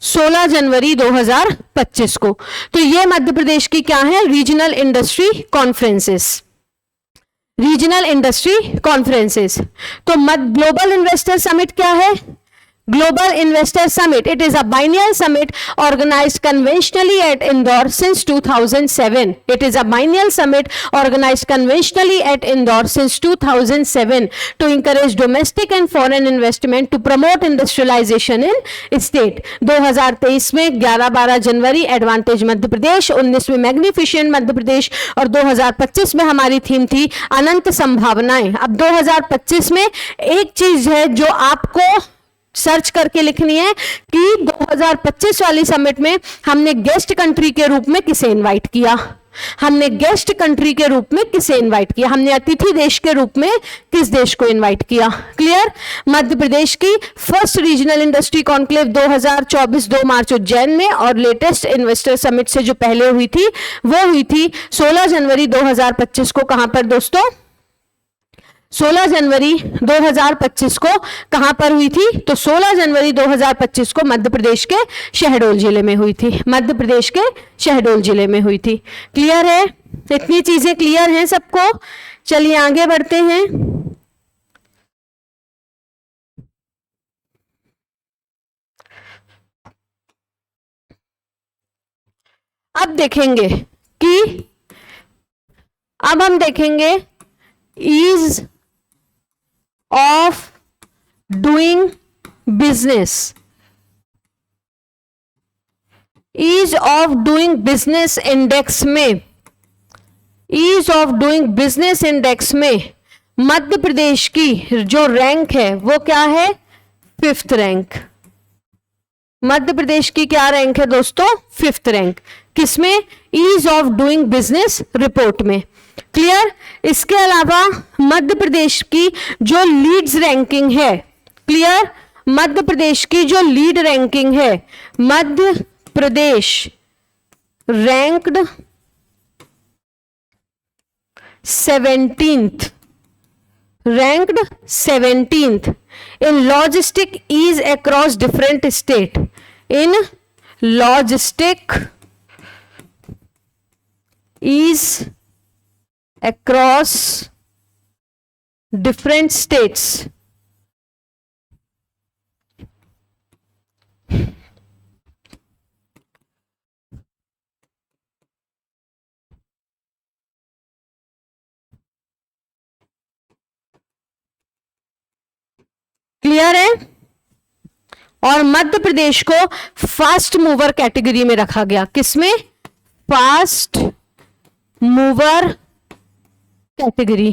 16 जनवरी 2025 को। तो ये मध्य प्रदेश की क्या है? Regional industry conferences. तो ग्लोबल इन्वेस्टर समिट क्या है? Global Investor Summit. It is a biennial summit organized conventionally at Indore since 2007. It is a biennial summit organized conventionally at Indore since 2007 to encourage domestic and foreign investment to promote industrialization in state. 2023 में 11-12 जनवरी advantage Madhya Pradesh, 19 में मैग्निफिशिएंट मध्य प्रदेश और 2025 में हमारी theme थी अनंत संभावनाएं। अब 2025 में एक चीज है जो आपको सर्च करके लिखनी है कि 2025 वाली समिट में हमने गेस्ट कंट्री के रूप में किसे इनवाइट किया, हमने अतिथि देश के रूप में किस देश को इनवाइट किया। क्लियर? मध्य प्रदेश की फर्स्ट रीजनल इंडस्ट्री कॉन्क्लेव 2024 2 मार्च उज्जैन में, और लेटेस्ट इन्वेस्टर समिट से जो पहले हुई थी वो हुई थी 16 जनवरी 2025 को। कहां पर दोस्तों? 16 जनवरी 2025 को कहां पर हुई थी? तो 16 जनवरी 2025 को मध्य प्रदेश के शहडोल जिले में हुई थी। क्लियर है? इतनी चीजें क्लियर हैं सबको? चलिए आगे बढ़ते हैं। अब हम देखेंगे ease of doing business. Ease of doing business index में मध्य प्रदेश की जो रैंक है वो क्या है? 5th rank. मध्य प्रदेश की क्या रैंक है दोस्तों? 5th rank. किसमें? Ease of doing business report में। क्लियर? इसके अलावा मध्य प्रदेश की जो लीड्स रैंकिंग है, क्लियर? मध्य प्रदेश की जो लीड रैंकिंग है, Madhya Pradesh ranked 17th in logistic ease across different state. In logistic ease across different states. Clear है? और मध्य प्रदेश को फास्ट मूवर कैटेगरी में रखा गया। किसमें? Fast mover category,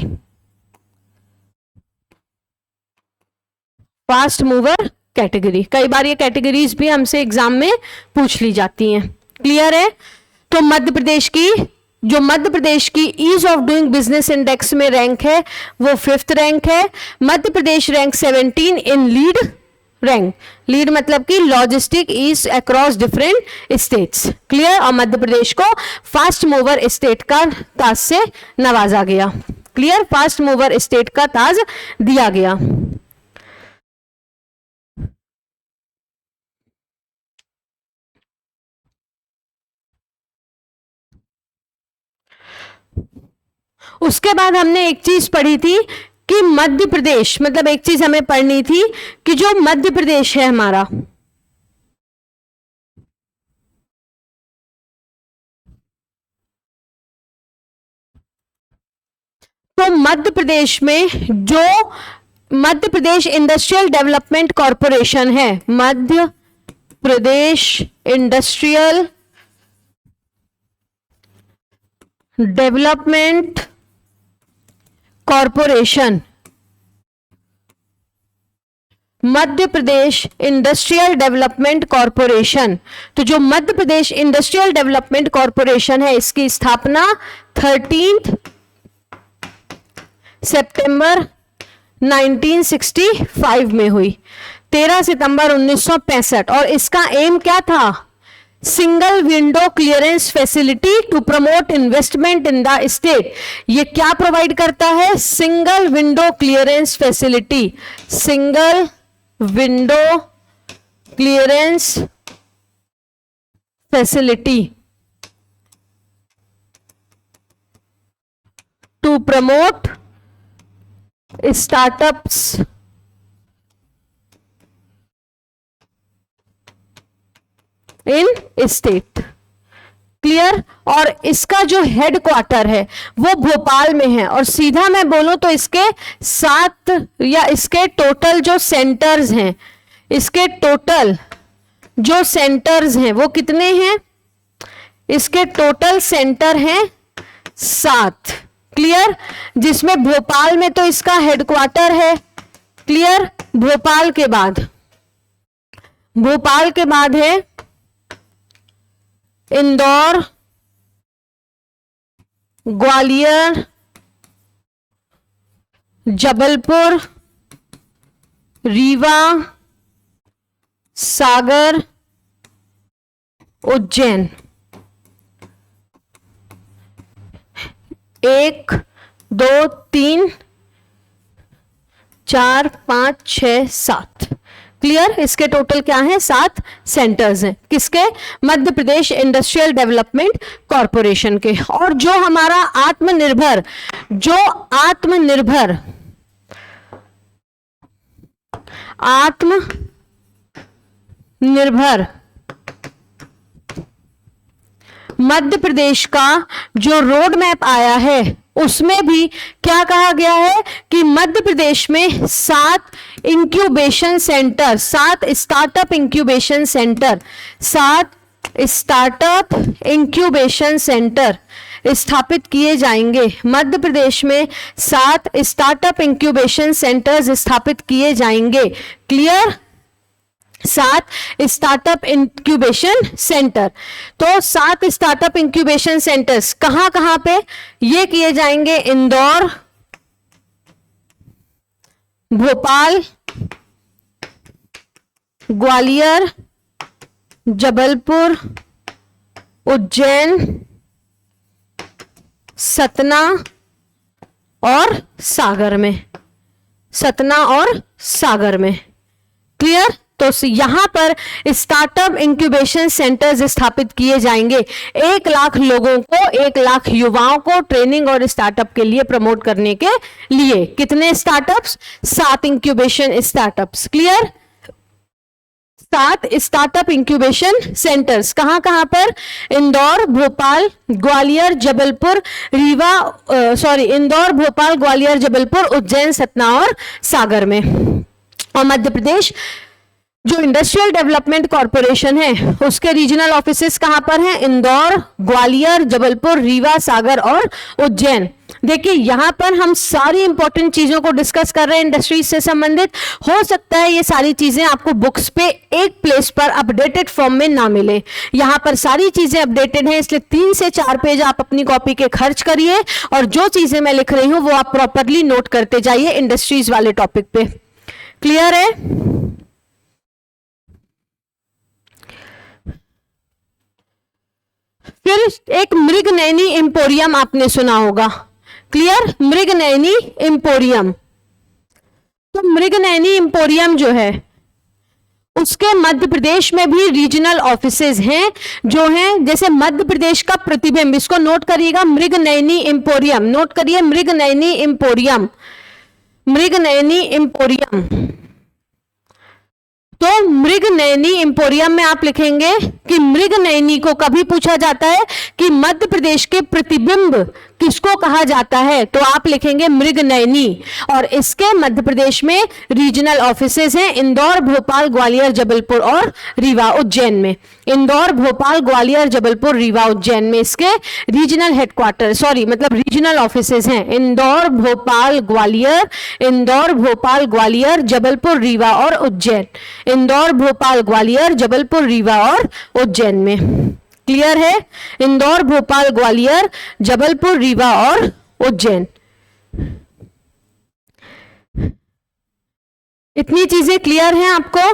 fast mover category. कई बार ये कैटेगरीज भी हमसे एग्जाम में पूछ ली जाती हैं। क्लियर है? तो मध्य प्रदेश की ease of doing business index में रैंक है वो 5th रैंक है। Madhya Pradesh rank 17 in lead rank. Lead मतलब कि logistic ease across different states. Clear? और मध्य प्रदेश को फास्ट मूवर स्टेट का ताज से नवाजा गया। क्लियर? फास्ट मूवर स्टेट का ताज दिया गया। उसके बाद हमने एक चीज पढ़ी थी कि मध्य प्रदेश, मतलब एक चीज हमें पढ़नी थी कि जो मध्य प्रदेश है हमारा, तो मध्य प्रदेश में जो Madhya Pradesh industrial development corporation है, मध्य प्रदेश industrial development corporation, Madhya Pradesh industrial development corporation. तो जो Madhya Pradesh industrial development corporation है, इसकी स्थापना 13 सितंबर 1965 में हुई, 13 सितंबर 1965। और इसका एम क्या था? Single window clearance facility to promote investment in the state. ये क्या प्रोवाइड करता है? Single window clearance facility, single window clearance facility to promote startups in state. Clear? और इसका जो हेडक्वार्टर है वो भोपाल में है। और सीधा मैं बोलूं तो इसके 7 या इसके टोटल जो सेंटर्स हैं, इसके टोटल जो सेंटर्स हैं वो कितने हैं? इसके टोटल सेंटर हैं 7। क्लियर? जिसमें भोपाल में तो इसका हेडक्वार्टर है। क्लियर? भोपाल के बाद है इंदौर, ग्वालियर, जबलपुर, रीवा, सागर, उज्जैन। 1 2 3 4 5 6 7। क्लियर? इसके टोटल क्या है? 7 सेंटर्स हैं। किसके? Madhya Pradesh industrial development corporation के। और जो हमारा आत्मनिर्भर मध्य प्रदेश का जो रोड मैप आया है उसमें भी क्या कहा गया है कि मध्य प्रदेश में 7 incubation centre, 7 startup incubation centre स्थापित किए जाएंगे। मध्य प्रदेश में 7 स्टार्टअप इंक्यूबेशन सेंटर्स स्थापित किए जाएंगे। क्लियर? 7 startup incubation centre. तो 7 स्टार्टअप इंक्यूबेशन सेंटर्स कहां कहां पे ये किए जाएंगे? इंदौर, भोपाल, ग्वालियर, जबलपुर, उज्जैन, सतना और सागर में। क्लियर? तो यहां पर स्टार्टअप इंक्यूबेशन सेंटर्स स्थापित किए जाएंगे। 1 लाख लोगों को, 1 लाख युवाओं को ट्रेनिंग और स्टार्टअप के लिए प्रमोट करने के लिए। कितने startups? 7 incubation startups. Clear? 7 startup incubation centres कहां कहां पर? इंदौर, भोपाल, ग्वालियर, जबलपुर, इंदौर, भोपाल, ग्वालियर, जबलपुर, उज्जैन, सतना और सागर में। और मध्य प्रदेश जो इंडस्ट्रियल डेवलपमेंट कॉरपोरेशन है उसके रीजनल ऑफिसेस कहां पर हैं? इंदौर, ग्वालियर, जबलपुर, रीवा, सागर और उज्जैन। देखिए यहां पर हम सारी इंपॉर्टेंट चीजों को डिस्कस कर रहे हैं इंडस्ट्रीज से संबंधित। हो सकता है ये सारी चीजें आपको बुक्स पे एक प्लेस पर अपडेटेड फॉर्म में ना मिले, यहां पर सारी चीजें अपडेटेड हैं, इसलिए 3 से 4 पेज आप अपनी कॉपी के खर्च करिए और जो चीजें मैं लिख रही हूं वो आप प्रॉपरली नोट करते जाइए इंडस्ट्रीज वाले टॉपिक पे। क्लियर है? फिर एक मृगनयनी एम्पोरियम आपने सुना होगा। क्लियर? मृगनयनी एम्पोरियम। तो मृगनयनी एम्पोरियम जो है उसके मध्य प्रदेश में भी रीजनल ऑफिसेज हैं जो हैं, जैसे मध्य प्रदेश का प्रतिबिंब, इसको नोट करिएगा, मृगनयनी एम्पोरियम, नोट करिए मृगनयनी एम्पोरियम, मृगनयनी एम्पोरियम। तो मृगनयनी एम्पोरियम में आप लिखेंगे कि मृगनयनी को कभी पूछा जाता है कि मध्य प्रदेश के प्रतिबिंब किसको कहा जाता है, तो आप लिखेंगे मृगनयनी। और इसके मध्य प्रदेश में रीजनल ऑफिसेज हैं इंदौर, भोपाल, ग्वालियर, जबलपुर और रीवा, उज्जैन में। इंदौर, भोपाल, ग्वालियर, जबलपुर, रीवा, उज्जैन में इसके रीजनल हेडक्वार्टर, सॉरी मतलब रीजनल ऑफिसेज हैं। इंदौर, भोपाल, ग्वालियर, इंदौर, भोपाल, ग्वालियर, जबलपुर, रीवा और उज्जैन। इंदौर, भोपाल, ग्वालियर, जबलपुर, रीवा और उज्जैन में। क्लियर है? इंदौर, भोपाल, ग्वालियर, जबलपुर, रीवा और उज्जैन। इतनी चीजें क्लियर हैं आपको?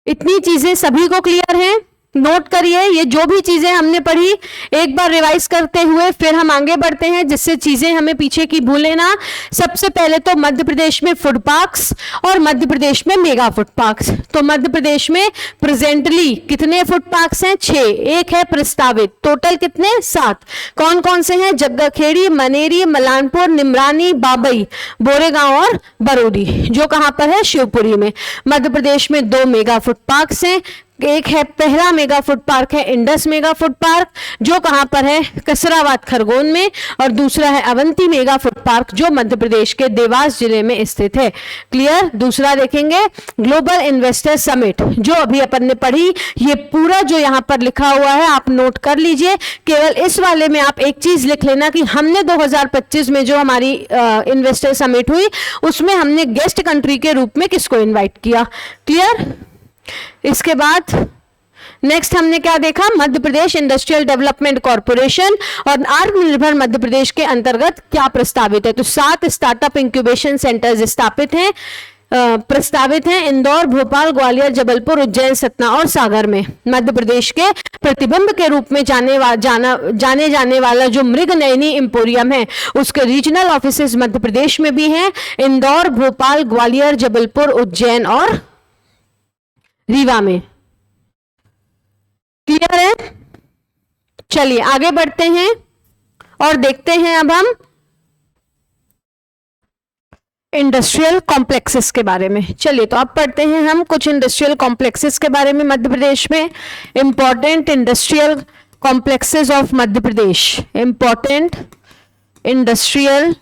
इतनी चीजें सभी को क्लियर हैं? नोट करिए, ये जो भी चीजें हमने पढ़ी एक बार रिवाइज करते हुए फिर हम आगे बढ़ते हैं, जिससे चीजें हमें पीछे की भूले ना। सबसे पहले तो मध्य प्रदेश में फूड पार्क्स और मध्य प्रदेश में मेगा फूड पार्क्स। तो मध्य प्रदेश में प्रेजेंटली कितने फूड पार्क्स हैं? 6। एक है प्रस्तावित, टोटल कितने? 7। कौन कौन से हैं? जगदखेड़ी, मनेरी, मलानपुर, निमरानी, बाबई, बोरेगांव और बरौदी, जो कहां पर है? शिवपुरी में। मध्य प्रदेश में 2 मेगा फूड पार्क्स हैं। एक है, पहला मेगा फूड पार्क है इंडस मेगा फूड पार्क, जो कहां पर है? कसराबाद, खरगोन में। और दूसरा है अवंती मेगा फूड पार्क, जो मध्य प्रदेश के देवास जिले में स्थित है। क्लियर? दूसरा देखेंगे ग्लोबल इन्वेस्टर समिट, जो अभी अपन ने पढ़ी। ये पूरा जो यहां पर लिखा हुआ है आप नोट कर लीजिए। केवल इस वाले में आप एक चीज लिख लेना कि हमने 2025 में जो हमारी इन्वेस्टर समिट हुई उसमें हमने गेस्ट कंट्री के रूप में किसको इन्वाइट किया। क्लियर? इसके बाद नेक्स्ट हमने क्या देखा? Madhya Pradesh industrial development corporation और आत्मनिर्भर मध्य प्रदेश के अंतर्गत क्या प्रस्तावित है। तो 7 स्टार्टअप इंक्यूबेशन सेंटर्स स्थापित हैं, प्रस्तावित हैं इंदौर, भोपाल, ग्वालियर, जबलपुर, उज्जैन, सतना और सागर में। मध्य प्रदेश के प्रतिबिंब के रूप में जाने जाने वाला जो मृगनयनी एम्पोरियम है उसके रीजनल ऑफिसेज मध्य प्रदेश में भी हैं, इंदौर, भोपाल, ग्वालियर, जबलपुर, उज्जैन और रीवा में। क्लियर है? चलिए आगे बढ़ते हैं और देखते हैं अब हम इंडस्ट्रियल कॉम्प्लेक्सेस के बारे में। चलिए तो अब पढ़ते हैं हम कुछ इंडस्ट्रियल कॉम्प्लेक्सेस के बारे में मध्य प्रदेश में। Important industrial complexes of Madhya Pradesh, important industrial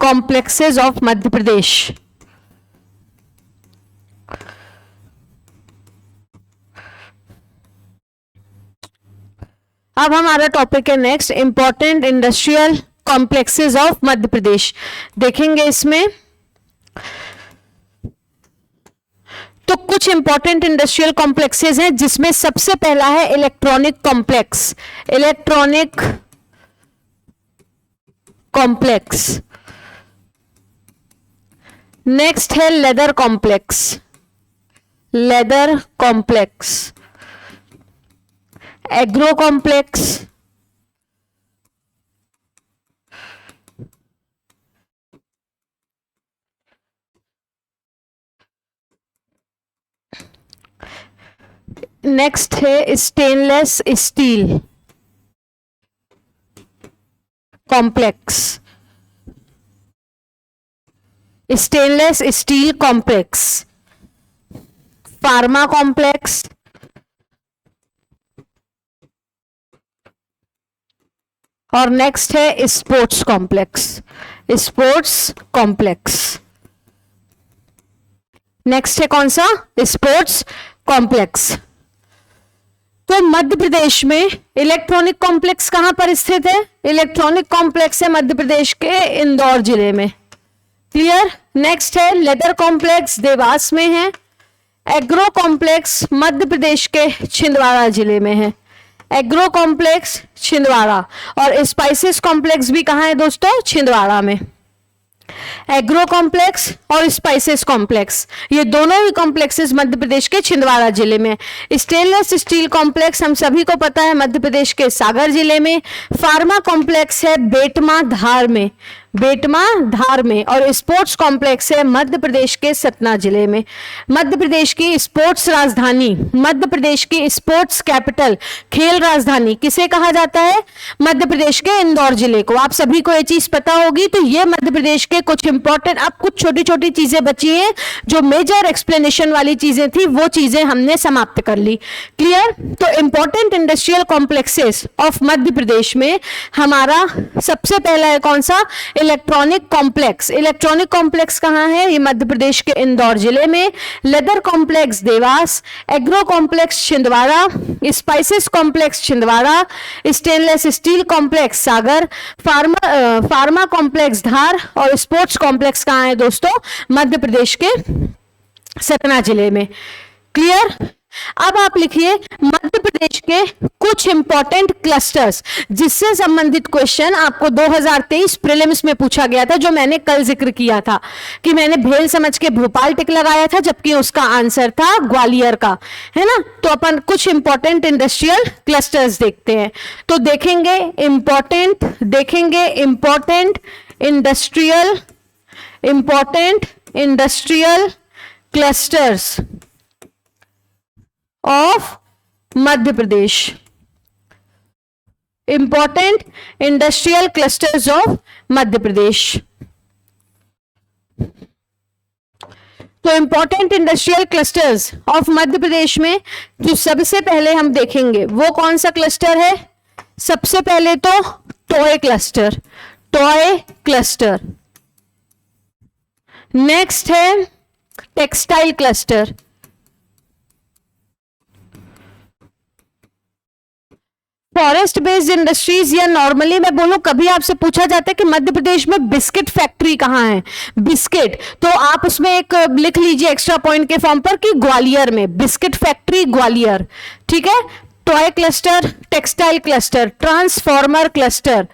complexes of Madhya Pradesh. अब हमारा टॉपिक है next, important industrial complexes of Madhya Pradesh. देखेंगे इसमें तो कुछ इंपॉर्टेंट इंडस्ट्रियल कॉम्प्लेक्सेस हैं, जिसमें सबसे पहला है electronic complex, electronic complex. Next है leather complex, leather complex. Agro complex, next है stainless steel complex, stainless steel complex. Pharma complex, और नेक्स्ट है sports complex, sports complex. Next है कौन सा, स्पोर्ट्स कॉम्प्लेक्स। तो मध्य प्रदेश में इलेक्ट्रॉनिक कॉम्प्लेक्स कहां पर स्थित है, इलेक्ट्रॉनिक कॉम्प्लेक्स है मध्य प्रदेश के इंदौर जिले में। क्लियर। नेक्स्ट है लेदर कॉम्प्लेक्स, देवास में है। एग्रो कॉम्प्लेक्स मध्य प्रदेश के छिंदवाड़ा जिले में है, एग्रो कॉम्प्लेक्स छिंदवाड़ा। और स्पाइसेस कॉम्प्लेक्स भी कहाँ है दोस्तों, छिंदवाड़ा में। एग्रो कॉम्प्लेक्स और स्पाइसेस कॉम्प्लेक्स, ये दोनों ही कॉम्प्लेक्सेस मध्य प्रदेश के छिंदवाड़ा जिले में। स्टेनलेस स्टील कॉम्प्लेक्स हम सभी को पता है मध्य प्रदेश के सागर जिले में। फार्मा कॉम्प्लेक्स है बेटमा धार में, बेटमा धार में। और स्पोर्ट्स कॉम्प्लेक्स है मध्य प्रदेश के सतना जिले में। मध्य प्रदेश की स्पोर्ट्स राजधानी, मध्य प्रदेश की स्पोर्ट्स कैपिटल, खेल राजधानी किसे कहा जाता है, मध्य प्रदेश के इंदौर जिले को। आप सभी को ये चीज पता होगी। तो ये मध्य प्रदेश के कुछ इंपॉर्टेंट, अब कुछ छोटी छोटी चीजें बची हैं, जो मेजर एक्सप्लेनेशन वाली चीजें थी वो चीजें हमने समाप्त कर ली। क्लियर। तो important industrial complexes of Madhya Pradesh में हमारा सबसे पहला है कौन सा, इलेक्ट्रॉनिक कॉम्प्लेक्स। इलेक्ट्रॉनिक कॉम्प्लेक्स कहां है, ये मध्य प्रदेश के इंदौर जिले में। Leather complex Dewas, agro complex Chhindwara, spices complex Chhindwara, stainless steel complex Sagar, pharma complex Dhar और स्पोर्ट्स कॉम्प्लेक्स कहां है दोस्तों, मध्य प्रदेश के सतना जिले में। क्लियर। अब आप लिखिए मध्य प्रदेश के कुछ इंपॉर्टेंट क्लस्टर्स, जिससे संबंधित क्वेश्चन आपको 2023 प्रीलिम्स में पूछा गया था, जो मैंने कल जिक्र किया था कि मैंने भेल समझ के भोपाल टिक लगाया था, जबकि उसका आंसर था ग्वालियर का, है ना। तो अपन कुछ इंपॉर्टेंट इंडस्ट्रियल क्लस्टर्स देखते हैं। तो देखेंगे important industrial clusters of Madhya Pradesh, important industrial clusters of Madhya Pradesh. तो important industrial clusters of Madhya Pradesh में जो सबसे पहले हम देखेंगे वो कौन सा क्लस्टर है, सबसे पहले तो टॉय क्लस्टर। नेक्स्ट है textile cluster. Forest based industries, या नॉर्मली मैं बोलूं कभी आपसे पूछा जाता है कि मध्य प्रदेश में बिस्किट फैक्ट्री कहां है, बिस्किट, तो आप उसमें एक लिख लीजिए एक्स्ट्रा पॉइंट के फॉर्म पर कि ग्वालियर में बिस्किट फैक्ट्री ग्वालियर। ठीक है। Toy cluster, textile cluster, transformer cluster,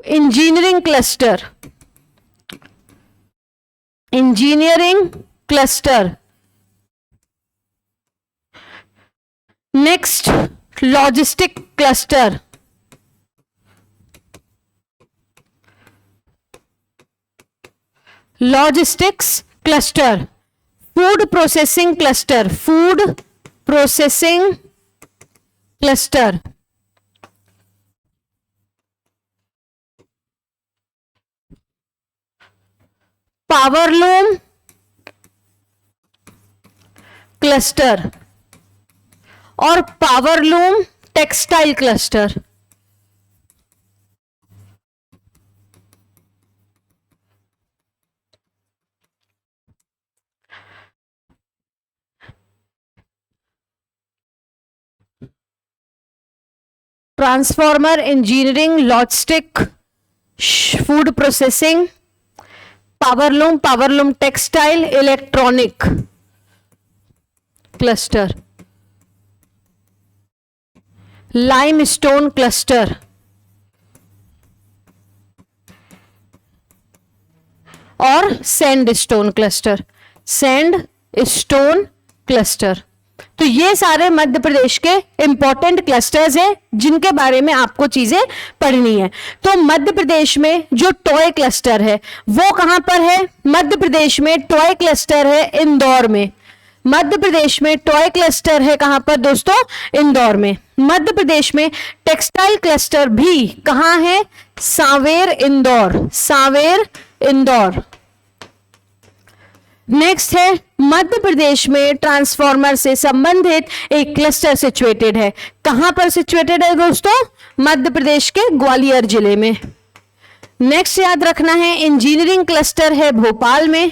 engineering cluster. Next logistic cluster, logistics cluster, food processing cluster, powerloom cluster और powerloom textile cluster. Transformer, engineering, logistic, food processing, powerloom textile, electronic cluster, limestone cluster और sandstone cluster. तो ये सारे मध्य प्रदेश के important clusters हैं जिनके बारे में आपको चीजें पढ़नी है। तो मध्य प्रदेश में जो टॉय क्लस्टर है वो कहां पर है, मध्य प्रदेश में टॉय क्लस्टर है इंदौर में। मध्य प्रदेश में टॉय क्लस्टर है कहां पर दोस्तों, इंदौर में। मध्य प्रदेश में टेक्सटाइल क्लस्टर भी कहां है, सांवेर इंदौर। नेक्स्ट है मध्य प्रदेश में ट्रांसफॉर्मर से संबंधित एक क्लस्टर सिचुएटेड है। कहां पर सिचुएटेड है दोस्तों, मध्य प्रदेश के ग्वालियर जिले में। नेक्स्ट याद रखना है इंजीनियरिंग क्लस्टर है भोपाल में।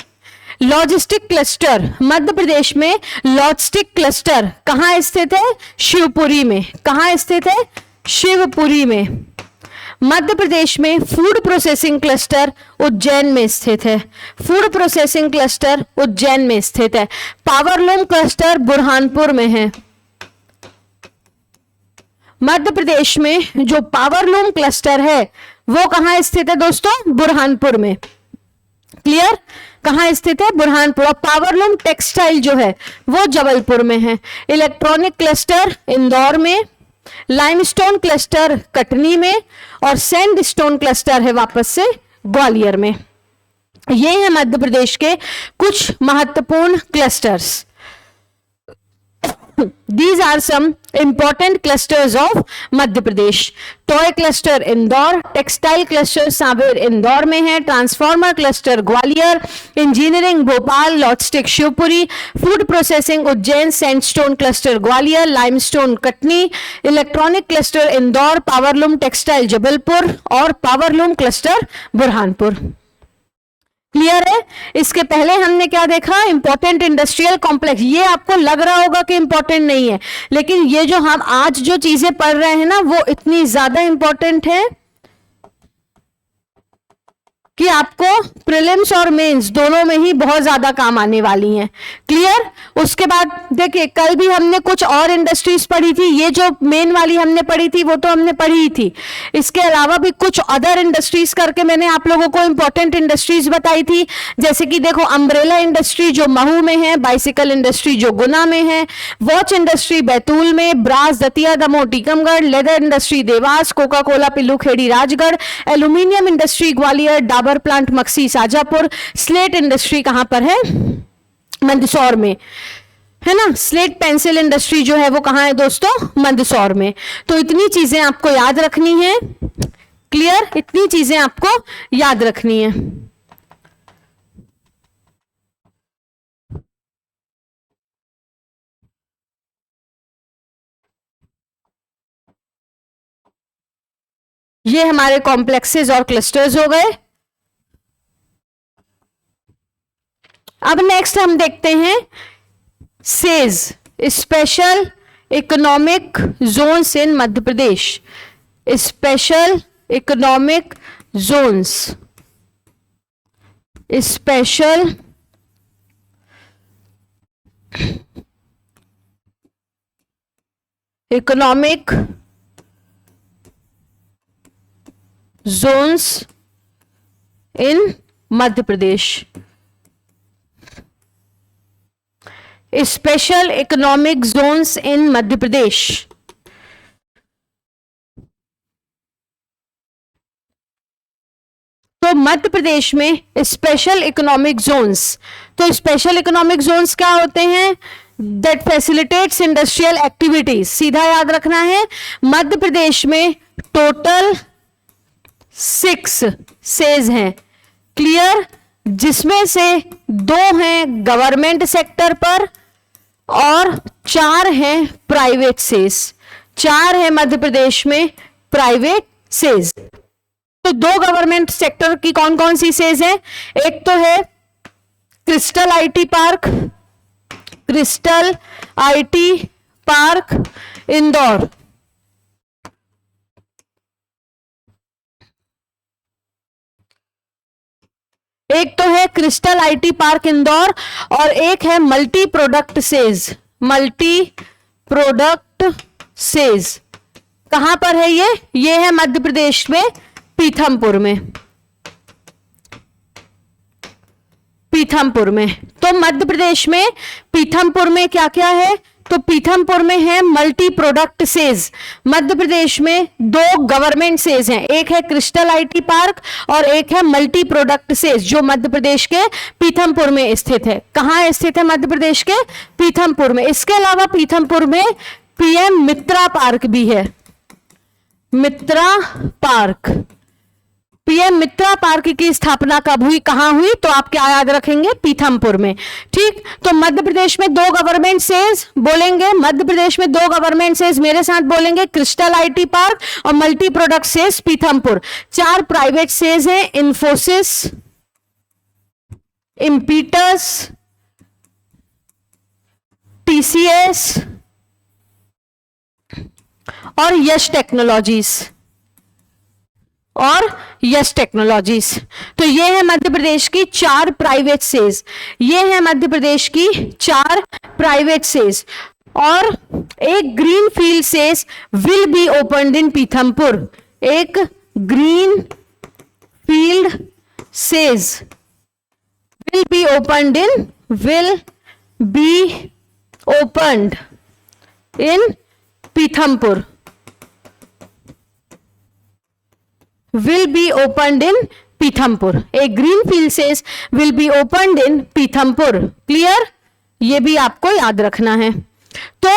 लॉजिस्टिक क्लस्टर मध्य प्रदेश में, लॉजिस्टिक क्लस्टर कहाँ स्थित है? शिवपुरी में। कहाँ स्थित है? शिवपुरी में। मध्य प्रदेश में फूड प्रोसेसिंग क्लस्टर उज्जैन में स्थित है। फूड प्रोसेसिंग क्लस्टर उज्जैन में स्थित है। पावरलूम क्लस्टर बुरहानपुर में है। मध्य प्रदेश में जो पावरलूम क्लस्टर है वो कहां स्थित है दोस्तों? बुरहानपुर में। क्लियर? कहां स्थित है? बुरहानपुर। और पावरलूम टेक्सटाइल जो है वो जबलपुर में है। इलेक्ट्रॉनिक क्लस्टर इंदौर में, लाइमस्टोन क्लस्टर कटनी में, और सैंडस्टोन क्लस्टर है वापस से ग्वालियर में। ये है मध्य प्रदेश के कुछ महत्वपूर्ण clusters. These are some important clusters of Madhya Pradesh. Toy cluster Indore, textile cluster Sanwer Indore में है, transformer cluster Gwalior, engineering Bhopal, logistic Shivpuri, food processing Ujjain, sandstone cluster Gwalior, limestone Katni, electronic cluster Indore, powerloom textile Jabalpur और पावरलूम क्लस्टर बुरहानपुर। क्लियर है? इसके पहले हमने क्या देखा? Important industrial complex. ये आपको लग रहा होगा कि इंपॉर्टेंट नहीं है, लेकिन ये जो हम आज जो चीजें पढ़ रहे हैं ना वो इतनी ज्यादा इंपॉर्टेंट है कि आपको प्रीलिम्स और मेंस दोनों में ही बहुत ज्यादा काम आने वाली हैं। क्लियर? उसके बाद देखिए कल भी हमने कुछ और इंडस्ट्रीज पढ़ी थी। ये जो मेन वाली हमने पढ़ी थी वो तो हमने पढ़ी ही थी। इसके अलावा भी कुछ अदर इंडस्ट्रीज करके मैंने आप लोगों को इंपॉर्टेंट इंडस्ट्रीज बताई थी। जैसे कि देखो अम्ब्रेला इंडस्ट्री जो महू में है, बाइसिकल इंडस्ट्री जो गुना में है, वॉच इंडस्ट्री बैतूल में, brass Datia Damoh Tikamgarh, leather industry Dewas, Coca Cola Pillukhedi Rajgarh, aluminium industry Gwalior, Dabur plant Maksi Shajapur, slate industry कहां पर है? मंदसौर में है ना। स्लेट पेंसिल इंडस्ट्री जो है वो कहां है दोस्तों? मंदसौर में। तो इतनी चीजें आपको याद रखनी है। क्लियर? इतनी चीजें आपको याद रखनी है। ये हमारे कॉम्प्लेक्सेस और क्लस्टर्स हो गए। अब नेक्स्ट हम देखते हैं SEZ, special economic zones in Madhya Pradesh. Special economic zones, special economic zones in Madhya Pradesh. Special economic zones in Madhya Pradesh. तो मध्य प्रदेश में स्पेशल इकोनॉमिक जोन्स, तो स्पेशल इकोनॉमिक जोन्स क्या होते हैं? That facilitates industrial activities. सीधा याद रखना है, मध्य प्रदेश में टोटल 6 सेज हैं। क्लियर? जिसमें से 2 हैं गवर्नमेंट सेक्टर पर और 4 हैं प्राइवेट सेज। 4 है मध्य प्रदेश में प्राइवेट सेज। तो 2 गवर्नमेंट सेक्टर की कौन कौन सी सेज है? एक तो है crystal IT park, crystal IT park Indore. एक तो है क्रिस्टल आईटी पार्क इंदौर और एक है multi product says. Multi product says कहां पर है? ये है मध्य प्रदेश में पीथमपुर में। पीथमपुर में। तो मध्य प्रदेश में पीथमपुर में क्या क्या है? तो पीथमपुर में है मल्टी प्रोडक्ट सेज। मध्य प्रदेश में 2 गवर्नमेंट सेज हैं, एक है क्रिस्टल आईटी पार्क और एक है मल्टी प्रोडक्ट सेज, जो मध्य प्रदेश के पीथमपुर में स्थित है। कहां स्थित है? मध्य प्रदेश के पीथमपुर में। इसके अलावा पीथमपुर में पीएम मित्रा पार्क भी है। मित्रा पार्क पीएम मित्रा पार्क की स्थापना कब हुई, कहां हुई, तो आप क्या याद रखेंगे, पीथमपुर में। ठीक, तो मध्य प्रदेश में 2 गवर्नमेंट सेज बोलेंगे, मध्य प्रदेश में 2 गवर्नमेंट सेज मेरे साथ बोलेंगे, क्रिस्टल आईटी पार्क और multi product says Pithampur. 4 private says हैं, इंफोसिस, इम्पीटस, टीसीएस और यश टेक्नोलॉजीज। तो ये है मध्य प्रदेश की 4 प्राइवेट सेज, ये है मध्य प्रदेश की 4 प्राइवेट सेज। और एक green field SEZ will be opened in Pithampur, एक green field SEZ will be opened in Pithampur, will be opened in Pithampur, a greenfield says will be opened in Pithampur। Clear, ये भी आपको याद रखना है। तो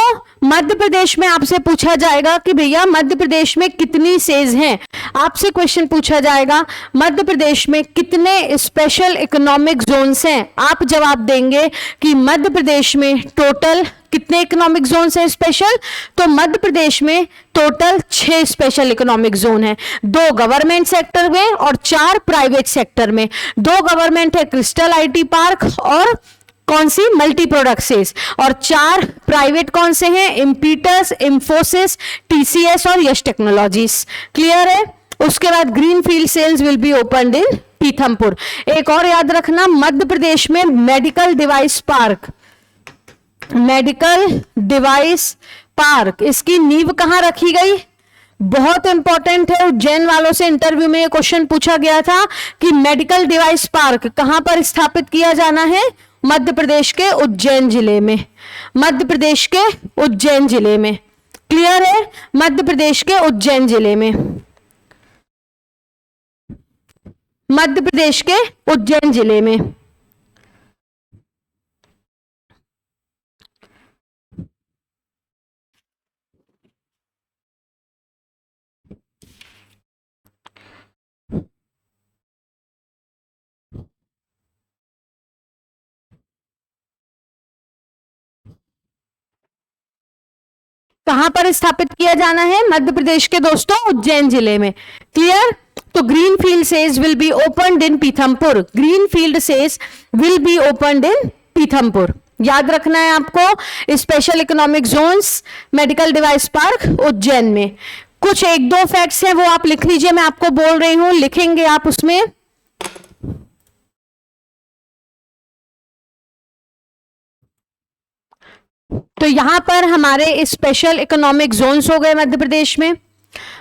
मध्य प्रदेश में आपसे पूछा जाएगा कि भैया मध्य प्रदेश में कितनी सेज हैं, आपसे क्वेश्चन पूछा जाएगा मध्य प्रदेश में कितने स्पेशल इकोनॉमिक जोन्स हैं, आप जवाब देंगे कि मध्य प्रदेश में टोटल कितने इकोनॉमिक जोन्स हैं स्पेशल, तो मध्य प्रदेश में टोटल 6 स्पेशल इकोनॉमिक जोन है, 2 गवर्नमेंट सेक्टर में और 4 प्राइवेट सेक्टर में। 2 गवर्नमेंट है क्रिस्टल आईटी पार्क और कौन सी, मल्टी प्रोडक्ट सेज, और 4 प्राइवेट कौन से हैं, इम्पीटस, इंफोसिस, टीसीएस और यश टेक्नोलॉजीज। क्लियर है। उसके बाद green field cells will be opened in Pithampur. एक और याद रखना, मध्य प्रदेश में medical device park, medical device park, इसकी नींव कहां रखी गई, बहुत इंपॉर्टेंट है। उज्जैन वालों से इंटरव्यू में क्वेश्चन पूछा गया था कि मेडिकल डिवाइस पार्क कहां पर स्थापित किया जाना है, मध्य प्रदेश के उज्जैन जिले में, मध्य प्रदेश के उज्जैन जिले में। क्लियर है, मध्य प्रदेश के उज्जैन जिले में, मध्य प्रदेश के उज्जैन जिले में। कहां पर स्थापित किया जाना है, मध्य प्रदेश के दोस्तों उज्जैन जिले में। क्लियर। तो green field SEZ will be opened in Pithampur, green field SEZ will be opened in Pithampur. याद रखना है आपको, special economic Jones, medical device park Ujjain में। कुछ 1-2 फैक्ट्स हैं वो आप लिख लीजिए, मैं आपको बोल रही हूं, लिखेंगे आप उसमें। तो यहां पर हमारे स्पेशल इकोनॉमिक जोन्स हो गए मध्य प्रदेश में।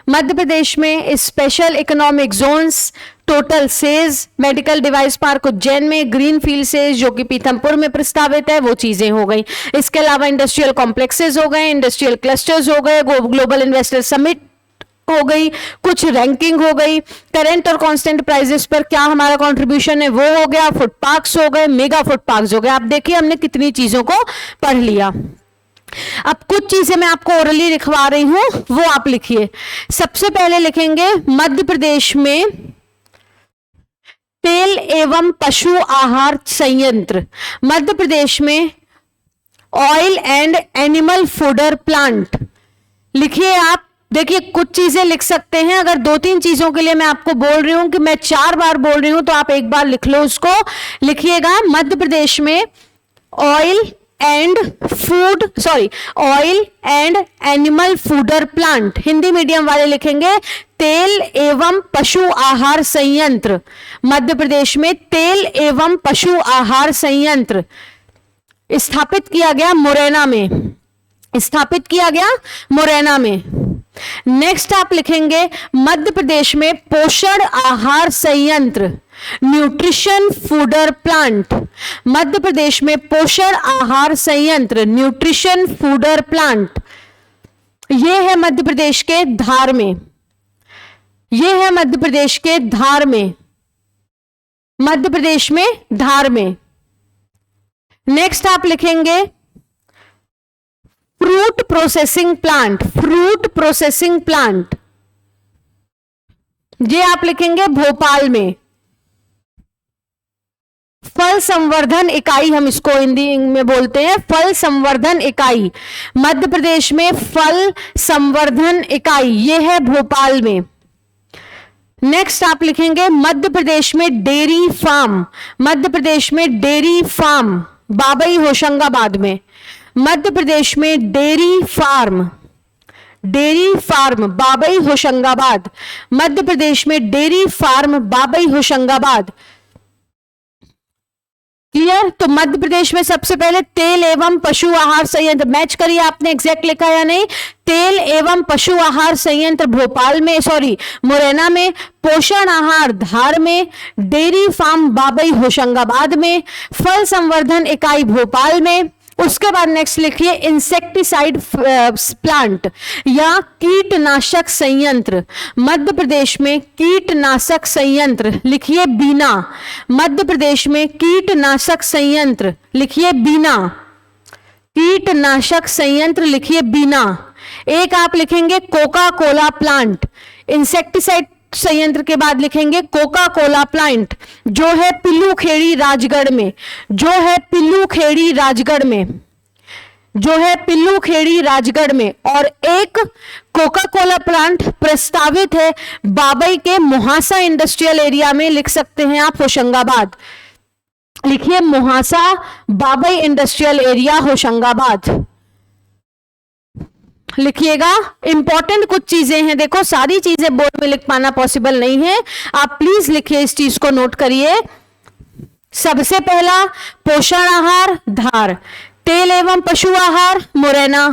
मध्य प्रदेश में special economic Jones total says, medical device park Ujjain में, ग्रीन फील्ड सेज जो कि पीथमपुर में प्रस्तावित है, वो चीजें हो गई। इसके अलावा इंडस्ट्रियल कॉम्प्लेक्सेस हो गए, इंडस्ट्रियल क्लस्टर्स हो गए, ग्लोबल इन्वेस्टर समिट हो गई, कुछ रैंकिंग हो गई, करेंट और कांस्टेंट प्राइसेस पर क्या हमारा कंट्रीब्यूशन है वो हो गया, फूड पार्क्स हो गए, मेगा फूड पार्क्स हो गए। आप देखिए हमने कितनी चीजों को पढ़ लिया। अब कुछ चीजें मैं आपको ओरली लिखवा रही हूं, वो आप लिखिए। सबसे पहले लिखेंगे मध्य प्रदेश में तेल एवं पशु आहार संयंत्र, मध्य प्रदेश में oil and animal fodder plant. लिखिए आप, देखिए कुछ चीजें लिख सकते हैं, अगर 2-3 चीजों के लिए मैं आपको बोल रही हूं कि मैं 4 बार बोल रही हूं तो आप एक बार लिख लो उसको। लिखिएगा मध्य प्रदेश में oil and animal fodder plant, Hindi medium वाले लिखेंगे तेल एवं पशु आहार संयंत्र। मध्य प्रदेश में तेल एवं पशु आहार संयंत्र स्थापित किया गया मुरैना में, स्थापित किया गया मुरैना में। नेक्स्ट आप लिखेंगे मध्य प्रदेश में पोषण आहार संयंत्र, nutrition fodder plant. Madhya Pradesh में पोषण आहार संयंत्र, न्यूट्रिशन फूडर प्लांट। यह है मध्य प्रदेश के धार में, यह है मध्य प्रदेश के धार में, मध्य प्रदेश में धार में। नेक्स्ट आप लिखेंगे fruit processing plant, fruit processing plant, ये आप लिखेंगे भोपाल में। फल संवर्धन इकाई हम इसको हिंदी में बोलते हैं, फल संवर्धन इकाई। मध्य प्रदेश में फल संवर्धन इकाई ये है भोपाल में। नेक्स्ट आप लिखेंगे मध्य प्रदेश में डेयरी फार्म। मध्य प्रदेश में डेयरी फार्म बाबई होशंगाबाद में। मध्य प्रदेश में dairy farm, dairy farm Babai Hoshangabad. Madhya Pradesh में dairy farm Babai Hoshangabad. Clear? तो मध्य प्रदेश में सबसे पहले तेल एवं पशु आहार संयंत्र, मैच करिए आपने एग्जैक्ट लिखा या नहीं। तेल एवं पशु आहार संयंत्र भोपाल में, सॉरी मुरैना में। पोषण आहार धार में। डेयरी फार्म बाबई होशंगाबाद में। फल संवर्धन इकाई भोपाल में। उसके बाद नेक्स्ट लिखिए इंसेक्टिसाइड प्लांट या कीटनाशक संयंत्र। मध्य प्रदेश में कीटनाशक संयंत्र लिखिए बीना। मध्य प्रदेश में कीटनाशक संयंत्र लिखिए बीना। कीटनाशक संयंत्र लिखिए बीना। एक आप लिखेंगे कोका कोला प्लांट। इंसेक्टिसाइड संयंत्र के बाद लिखेंगे कोका कोला प्लांट जो है पिल्लू खेड़ी राजगढ़ में। जो है पिल्लू खेड़ी राजगढ़ में। जो है पिल्लू खेड़ी राजगढ़ में। और एक कोका कोला प्लांट प्रस्तावित है बाबई के मुहासा इंडस्ट्रियल एरिया में। लिख सकते हैं आप होशंगाबाद। लिखिए मुहासा बाबई इंडस्ट्रियल एरिया होशंगाबाद लिखिएगा। इंपॉर्टेंट कुछ चीजें हैं, देखो सारी चीजें बोर्ड में लिख पाना पॉसिबल नहीं है, आप प्लीज लिखिए, इस चीज को नोट करिए। सबसे पहला पोषण आहार धार, तेल एवं पशु आहार मुरैना,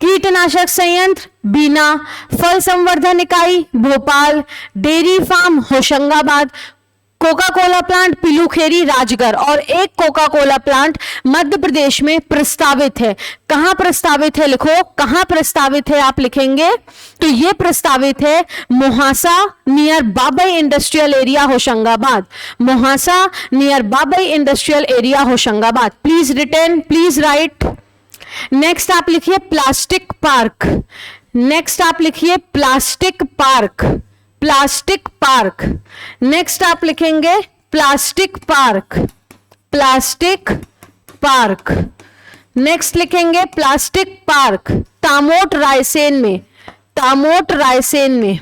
कीटनाशक संयंत्र बीना, फल संवर्धन इकाई Bhopal, dairy farm Hoshangabad, Coca Cola plant Pilukhedi Rajgarh और एक Coca Cola plant Madhya Pradesh में प्रस्तावित है। कहां प्रस्तावित है लिखो, कहां प्रस्तावित है आप लिखेंगे तो ये प्रस्तावित है Muhasa near Babai industrial area Hoshangabad. Muhasa near Babai industrial area Hoshangabad. Please return, please write. Next आप लिखिए प्लास्टिक पार्क। नेक्स्ट आप लिखिए plastic park. Plastic park. Next आप लिखेंगे plastic park. Plastic park. Next लिखेंगे प्लास्टिक पार्क तामोट रायसेन में। तामोट रायसेन में।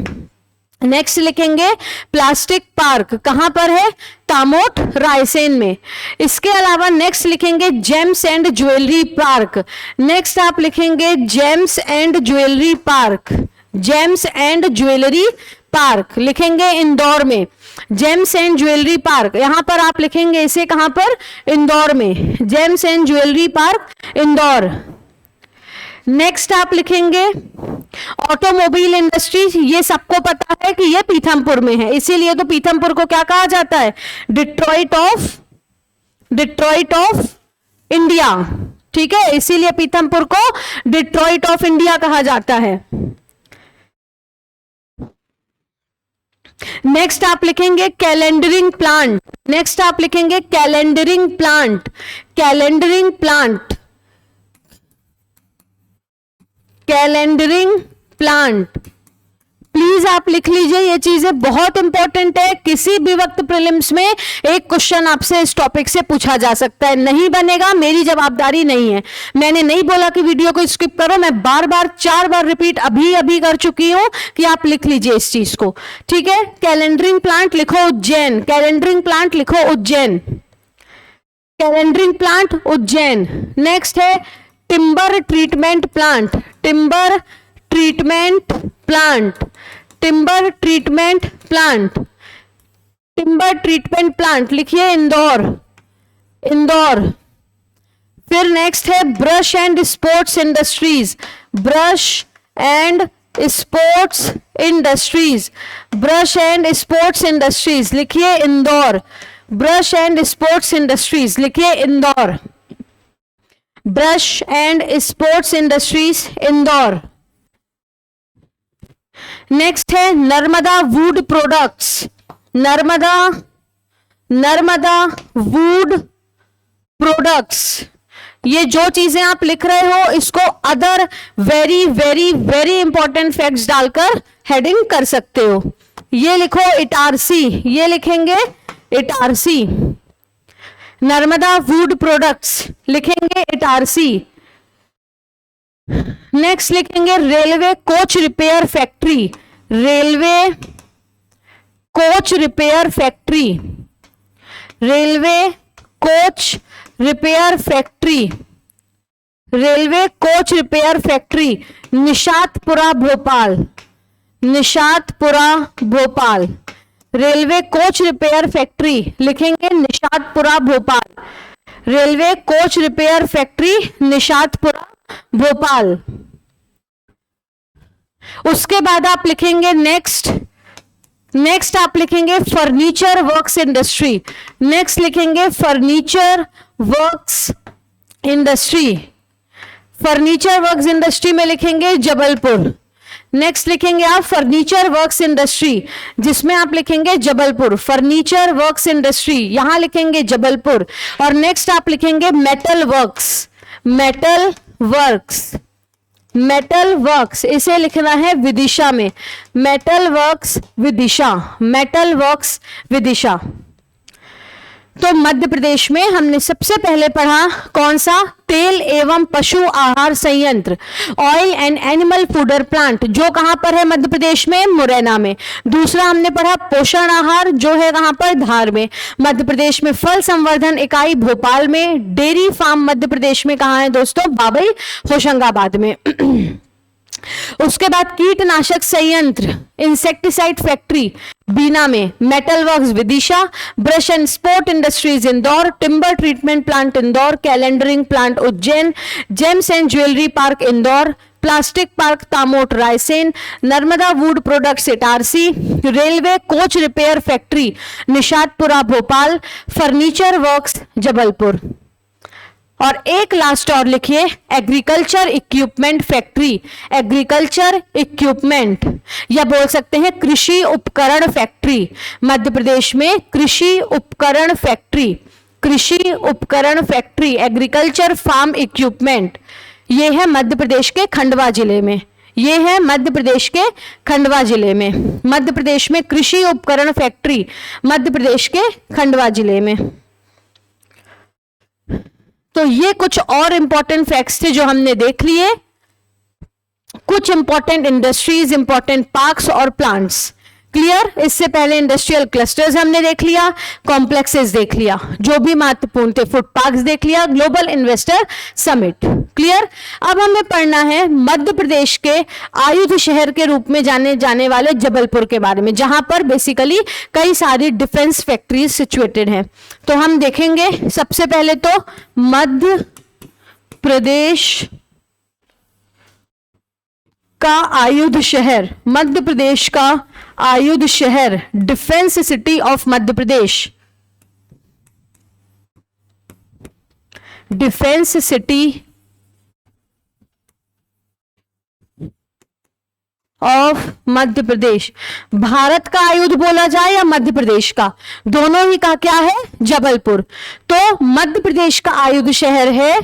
नेक्स्ट लिखेंगे प्लास्टिक पार्क कहां पर है, तामोट रायसेन में। इसके अलावा नेक्स्ट लिखेंगे James and jewellery park. Next आप लिखेंगे James and jewellery park. James and jewellery park लिखेंगे इंदौर में। जेम्स एंड ज्वेलरी पार्क यहां पर आप लिखेंगे इसे कहां पर, इंदौर में। James and jewellery park Indore. Next आप लिखेंगे ऑटोमोबाइल इंडस्ट्री। ये सबको पता है कि ये पीथमपुर में है, इसीलिए तो पीथमपुर को क्या कहा जाता है, डिट्रॉइट ऑफ इंडिया। ठीक है, इसीलिए पीथमपुर को डिट्रॉइट ऑफ इंडिया कहा जाता है। नेक्स्ट आप लिखेंगे कैलेंडरिंग प्लांट। नेक्स्ट आप लिखेंगे calendering plant. Calendering plant. Calendering plant. Please आप लिख लीजिए, ये चीजें बहुत इंपॉर्टेंट है। किसी भी वक्त प्रीलिम्स में एक क्वेश्चन आपसे इस टॉपिक से पूछा जा सकता है। नहीं बनेगा, मेरी जवाबदारी नहीं है। मैंने नहीं बोला कि वीडियो को स्किप करो, मैं बार बार 4 बार रिपीट अभी कर चुकी हूं कि आप लिख लीजिए इस चीज को। ठीक है, कैलेंडरिंग प्लांट लिखो उज्जैन। कैलेंडरिंग प्लांट लिखो Ujjain. Calendering plant Ujjain. Next है timber treatment plant. Timber treatment plant. Timber treatment plant. Timber treatment plant लिखिए इंदौर। इंदौर। फिर नेक्स्ट है brush and sports industries. Brush and sports industries. Brush and sports industries लिखिए Indore. Brush and sports industries लिखिए Indore. Brush and sports industries Indore. Next है Narmada wood products. Narmada wood products. ये जो चीजें आप लिख रहे हो इसको other very very very important facts डालकर हेडिंग कर सकते हो। ये लिखो इटारसी, ये लिखेंगे इटारसी। नर्मदा वुड प्रोडक्ट्स लिखेंगे इटारसी। नेक्स्ट लिखेंगे railway coach repair factory, railway coach repair factory, railway coach repair factory, railway coach repair factory Nishatpura Bhopal, Nishatpura Bhopal. Railway coach repair factory लिखेंगे Nishatpura Bhopal, railway coach repair factory Nishatpura Bhopal. उसके बाद आप लिखेंगे नेक्स्ट आप लिखेंगे फर्नीचर वर्क्स इंडस्ट्री, नेक्स्ट लिखेंगे furniture works industry, furniture works industry में लिखेंगे जबलपुर। नेक्स्ट लिखेंगे आप फर्नीचर वर्क्स इंडस्ट्री, जिसमें आप लिखेंगे जबलपुर, फर्नीचर वर्क्स इंडस्ट्री यहां लिखेंगे जबलपुर। और नेक्स्ट आप लिखेंगे metal works, metal works, metal works इसे लिखना है विदिशा में, metal works Vidisha, metal works Vidisha. तो मध्य प्रदेश में हमने सबसे पहले पढ़ा कौन सा, तेल एवं पशु आहार संयंत्र, oil and animal fodder plant, जो कहां पर है मध्य प्रदेश में, मुरैना में। दूसरा हमने पढ़ा पोषण आहार, जो है कहां पर, धार में। मध्य प्रदेश में फल संवर्धन इकाई भोपाल में। डेयरी फार्म मध्य प्रदेश में कहां है दोस्तों, बाबई होशंगाबाद में। उसके बाद कीटनाशक संयंत्र इंसेक्टिसाइड फैक्ट्री बीना में, metal works Vidisha, brush and sport industries Indore, timber treatment plant Indore, calendering plant Ujjain, James and jewellery park Indore, plastic park Tamot Raisen, Narmada wood products Itarsi, railway coach repair factory Nishatpura Bhopal, furniture works Jabalpur. और एक लास्ट और लिखिए agriculture equipment factory, agriculture equipment या बोल सकते हैं कृषि उपकरण फैक्ट्री। मध्य प्रदेश में कृषि उपकरण फैक्ट्री, कृषि उपकरण फैक्ट्री, एग्रीकल्चर फार्म इक्विपमेंट, ये है मध्य प्रदेश के खंडवा जिले में, ये है मध्य प्रदेश के खंडवा जिले में। मध्य प्रदेश में कृषि उपकरण फैक्ट्री मध्य प्रदेश के खंडवा जिले में। तो ये कुछ और इंपॉर्टेंट फैक्ट्स थे जो हमने देख लिए, कुछ इंपॉर्टेंट इंडस्ट्रीज, इंपॉर्टेंट पार्क्स और प्लांट्स। क्लियर। इससे पहले इंडस्ट्रियल क्लस्टर्स हमने देख लिया, कॉम्प्लेक्सेस देख लिया, जो भी महत्वपूर्ण थे, फूड पार्क्स देख लिया, ग्लोबल इन्वेस्टर समिट। क्लियर। अब हमें पढ़ना है मध्य प्रदेश के आयुध शहर के रूप में जाने जाने वाले जबलपुर के बारे में, जहां पर बेसिकली कई सारी डिफेंस फैक्ट्रीज सिचुएटेड हैं। तो हम देखेंगे सबसे पहले तो मध्य प्रदेश का आयुध शहर, मध्य प्रदेश का आयुध शहर, defence city of Madhya Pradesh, defence city of Madhya Pradesh. Bharat का आयुध बोला जाए या मध्य प्रदेश का, दोनों ही का क्या है, जबलपुर। तो मध्य प्रदेश का आयुध शहर है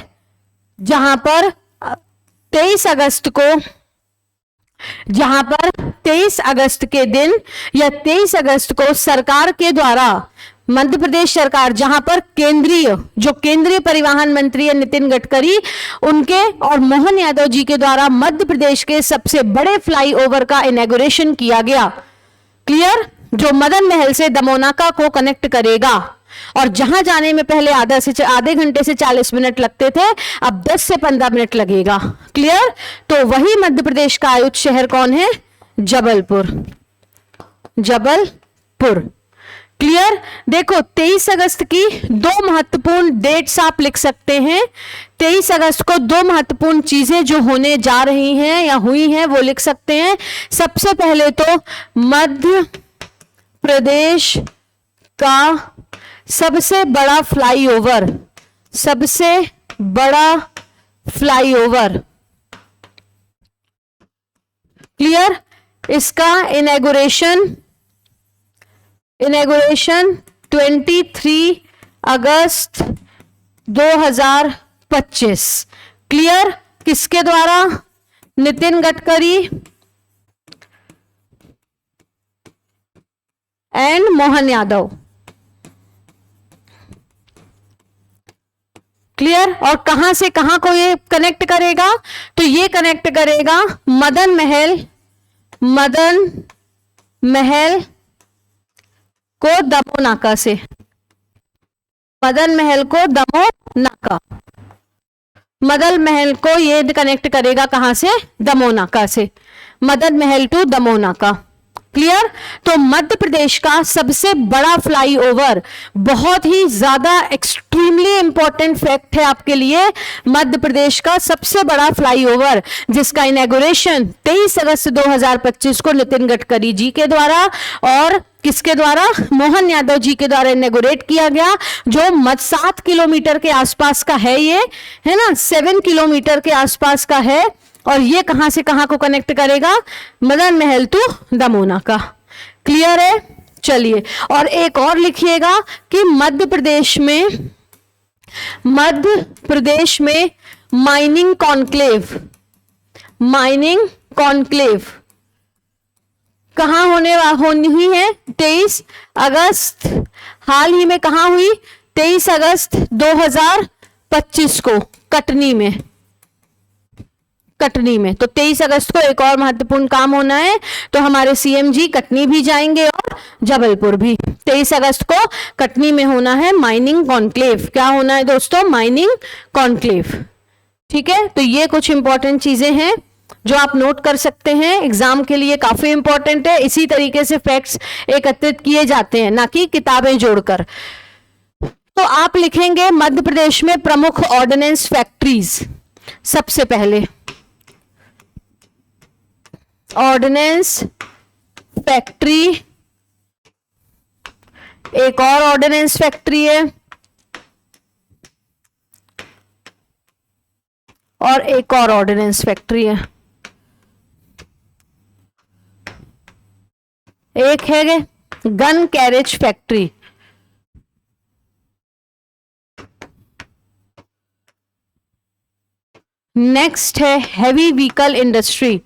जहां पर 23 अगस्त के दिन या 23 अगस्त को सरकार के द्वारा, मध्य प्रदेश सरकार, जहां पर केंद्रीय परिवहन मंत्री है नितिन गडकरी, उनके और मोहन यादव जी के द्वारा मध्य प्रदेश के सबसे बड़े फ्लाईओवर का इनॉग्रेशन किया गया। क्लियर। जो मदन महल से दमोनाका को कनेक्ट करेगा, और जहां जाने में पहले आधे घंटे से 40 मिनट लगते थे, अब 10 से 15 मिनट लगेगा। क्लियर। तो वही मध्य प्रदेश का आयुध शहर कौन है, जबलपुर, जबलपुर। क्लियर। देखो 23 अगस्त की दो महत्वपूर्ण डेट्स आप लिख सकते हैं। 23 अगस्त को दो महत्वपूर्ण चीजें जो होने जा रही हैं या हुई हैं वो लिख सकते हैं। सबसे पहले तो मध्य प्रदेश का सबसे बड़ा फ्लाईओवर, सबसे बड़ा फ्लाईओवर। क्लियर। इसका इनॉग्रेशन 23 अगस्त 2025। क्लियर। किसके द्वारा, नितिन गडकरी एंड मोहन यादव। क्लियर? और कहां से कहां को ये कनेक्ट करेगा? तो ये कनेक्ट करेगा मदन महल को दमो नाका से। मदन महल को दमो नाका, मदन महल को ये कनेक्ट करेगा कहां से? दमो नाका से। मदन महल टू दमो नाका। क्लियर? तो मध्य प्रदेश का सबसे बड़ा फ्लाईओवर, बहुत ही ज्यादा एक्सट्रीमली इंपॉर्टेंट फैक्ट है आपके लिए, मध्य प्रदेश का सबसे बड़ा फ्लाईओवर जिसका इनॉग्रेशन 23 अगस्त 2025 को नितिन गडकरी जी के द्वारा और किसके द्वारा? मोहन यादव जी के द्वारा इनॉग्रेट किया गया, जो 7 किलोमीटर के आसपास का है, ये है ना, 7 किलोमीटर के आसपास का है। और ये कहां से कहां को कनेक्ट करेगा? मदन महल टू दमो नाका। क्लियर है? चलिए, और एक और लिखिएगा कि मध्य प्रदेश में माइनिंग कॉन्क्लेव कहां होनी हुई है? 23 अगस्त, हाल ही में कहां हुई? 23 अगस्त 2025 को कटनी में। तो 23 अगस्त को एक और महत्वपूर्ण काम होना है, तो हमारे सीएम जी कटनी भी जाएंगे और जबलपुर भी। 23 अगस्त को कटनी में होना है माइनिंग कॉन्क्लेव। क्या होना है दोस्तों? Mining conclave. ठीक है, तो ये कुछ इंपॉर्टेंट चीजें हैं जो आप नोट कर सकते हैं, एग्जाम के लिए काफी इंपॉर्टेंट है। इसी तरीके से फैक्ट्स एकत्रित किए जाते हैं, ना कि किताबें जोड़कर। तो आप लिखेंगे मध्य प्रदेश में प्रमुख ऑर्डिनेंस फैक्ट्रीज। सबसे पहले ऑर्डिनेंस फैक्ट्री, एक और ऑर्डिनेंस फैक्ट्री है और एक और ऑर्डिनेंस फैक्ट्री है। एक है गन कैरेज फैक्ट्री, नेक्स्ट है heavy vehicle industry.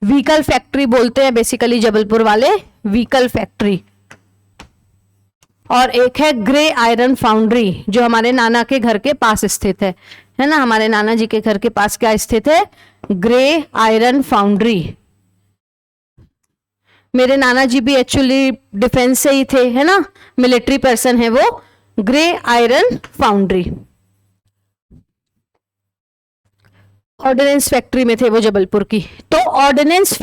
Vehicle factory बोलते हैं बेसिकली जबलपुर वाले, व्हीकल फैक्ट्री। और एक है ग्रे आयरन फाउंड्री, जो हमारे नाना के घर के पास स्थित है ना, हमारे नाना जी के घर के पास क्या स्थित है? Grey iron foundry. मेरे नाना जी भी एक्चुअली डिफेंस से ही थे, है ना, मिलिट्री पर्सन है वो। Grey iron foundry, ordnance factory में थे वो जबलपुर की। तो ऑर्डिनेंस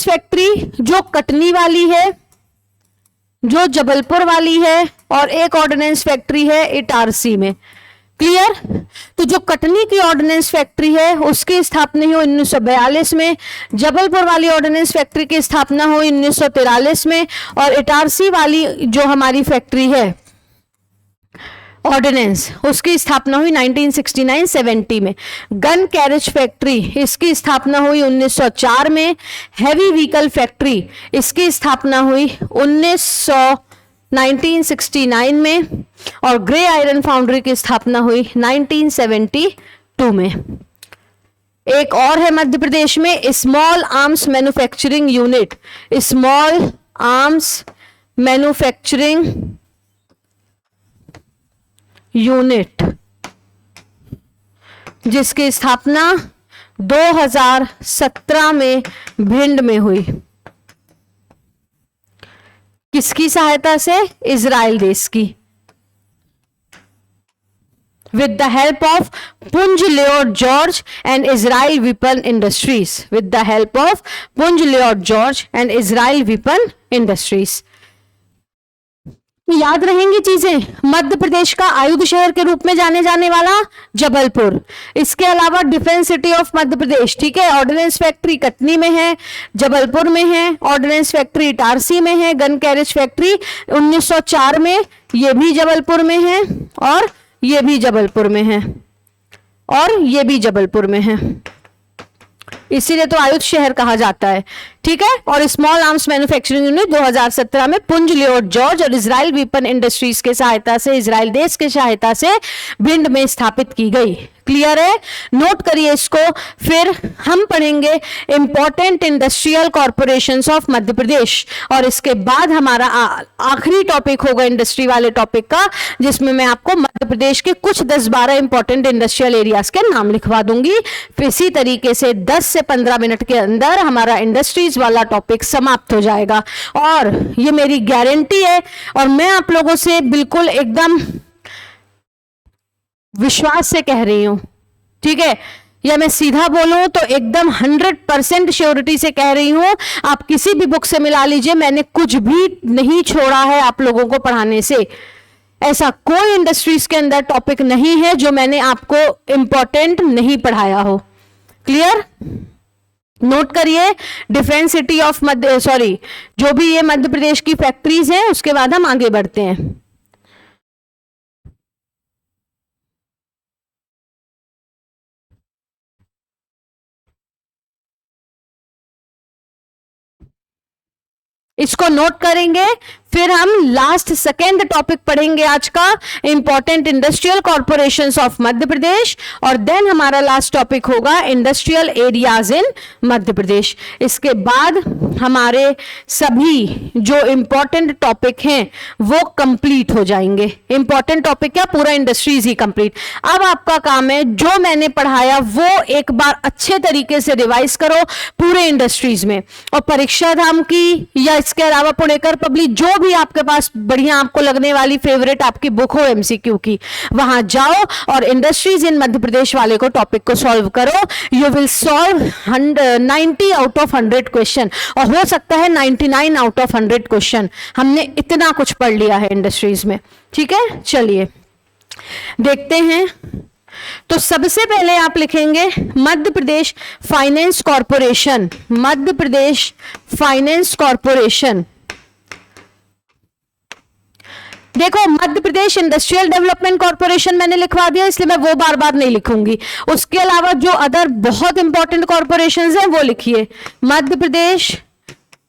फैक्ट्री जो कटनी वाली है, जो जबलपुर वाली है, और एक ऑर्डिनेंस फैक्ट्री है इटारसी में। क्लियर? तो जो कटनी की ऑर्डिनेंस फैक्ट्री है उसकी स्थापना हुई 1942 में, जबलपुर वाली ऑर्डिनेंस फैक्ट्री की स्थापना हुई 1943 में, और इटारसी वाली जो हमारी फैक्ट्री है ऑर्डिनेंस, उसकी स्थापना हुई 1969-70 में। गन कैरेज फैक्ट्री, इसकी स्थापना हुई 1904 में। हैवी व्हीकल फैक्ट्री, इसकी स्थापना हुई 1969 में। और ग्रे आयरन फाउंड्री की स्थापना हुई 1972 में। एक और है मध्य प्रदेश में small arms manufacturing unit, small arms manufacturing unit, जिसकी स्थापना 2017 में भिंड में हुई। किसकी सहायता से? इजराइल देश की। With the help of Punj Lloyd George and Israel Weapon Industries. With the help of Punj Lloyd George and Israel Weapon Industries. याद रहेंगी चीजें। मध्य प्रदेश का आयुध शहर के रूप में जाने वाला जबलपुर, इसके अलावा डिफेंस सिटी ऑफ मध्य प्रदेश, ठीक है। ऑर्डिनेंस फैक्ट्री कटनी में है, जबलपुर में है। ऑर्डिनेंस फैक्ट्री इटारसी में है। गन कैरेज फैक्ट्री 1904 में, ये भी जबलपुर में है, और ये भी जबलपुर में है, और ये भी जबलपुर में है। इसीलिए तो आयुध शहर कहा जाता है। ठीक है। और स्मॉल आर्म्स मैन्युफैक्चरिंग यूनिट 2017 में पुंज लियोट जॉर्ज और इजराइल वेपन इंडस्ट्रीज के सहायता से, इजराइल देश के सहायता से भिंड में स्थापित की गई। क्लियर है, नोट करिए इसको। फिर हम पढ़ेंगे important industrial corporations of Madhya Pradesh, और इसके बाद हमारा आखिरी टॉपिक होगा इंडस्ट्री वाले टॉपिक का, जिसमें मैं आपको मध्य प्रदेश के कुछ 10-12 इंपॉर्टेंट इंडस्ट्रियल एरियाज के नाम लिखवा दूंगी। फिर इसी तरीके से 10 से 15 मिनट के अंदर हमारा इंडस्ट्रीज वाला टॉपिक समाप्त हो जाएगा, और ये मेरी गारंटी है, और मैं आप लोगों से बिल्कुल एकदम विश्वास से कह रही हूं, ठीक है, या मैं सीधा बोलूं तो एकदम 100% श्योरिटी से कह रही हूं, आप किसी भी बुक से मिला लीजिए, मैंने कुछ भी नहीं छोड़ा है आप लोगों को पढ़ाने से। ऐसा कोई इंडस्ट्रीज के अंदर टॉपिक नहीं है जो मैंने आपको इंपॉर्टेंट नहीं पढ़ाया हो। क्लियर, नोट करिए। डिफरेंट सिटी ऑफ जो भी ये मध्य प्रदेश की फैक्ट्रीज हैं, उसके बाद हम आगे बढ़ते हैं। इसको नोट करेंगे, फिर हम लास्ट सेकेंड टॉपिक पढ़ेंगे आज का, important industrial corporations of Madhya Pradesh, और देन हमारा लास्ट टॉपिक होगा इंडस्ट्रियल एरियाज इन मध्य प्रदेश। इसके बाद हमारे सभी जो इंपॉर्टेंट टॉपिक हैं वो कंप्लीट हो जाएंगे। इंपॉर्टेंट टॉपिक क्या, पूरा इंडस्ट्रीज ही कंप्लीट। अब आपका काम है जो मैंने पढ़ाया वो एक बार अच्छे तरीके से रिवाइज करो पूरे इंडस्ट्रीज में, और परीक्षा धाम की या इसके अलावा पुणेकर पब्लिक जो भी आपके पास बढ़िया आपको लगने वाली फेवरेट आपकी बुक हो एमसीक्यू की, वहां जाओ और इंडस्ट्रीज इन मध्य प्रदेश वाले को टॉपिक को सॉल्व करो। You will solve 90 out of 100 question, और हो सकता है 99 आउट ऑफ 100 क्वेश्चन। हमने इतना कुछ पढ़ लिया है इंडस्ट्रीज में, ठीक है। चलिए देखते हैं। तो सबसे पहले आप लिखेंगे Madhya Pradesh finance corporation, Madhya Pradesh finance corporation. देखो, Madhya Pradesh industrial development corporation मैंने लिखवा दिया, इसलिए मैं वो बार बार नहीं लिखूंगी। उसके अलावा जो अदर बहुत इंपॉर्टेंट कॉर्पोरेशंस हैं वो लिखिए। Madhya Pradesh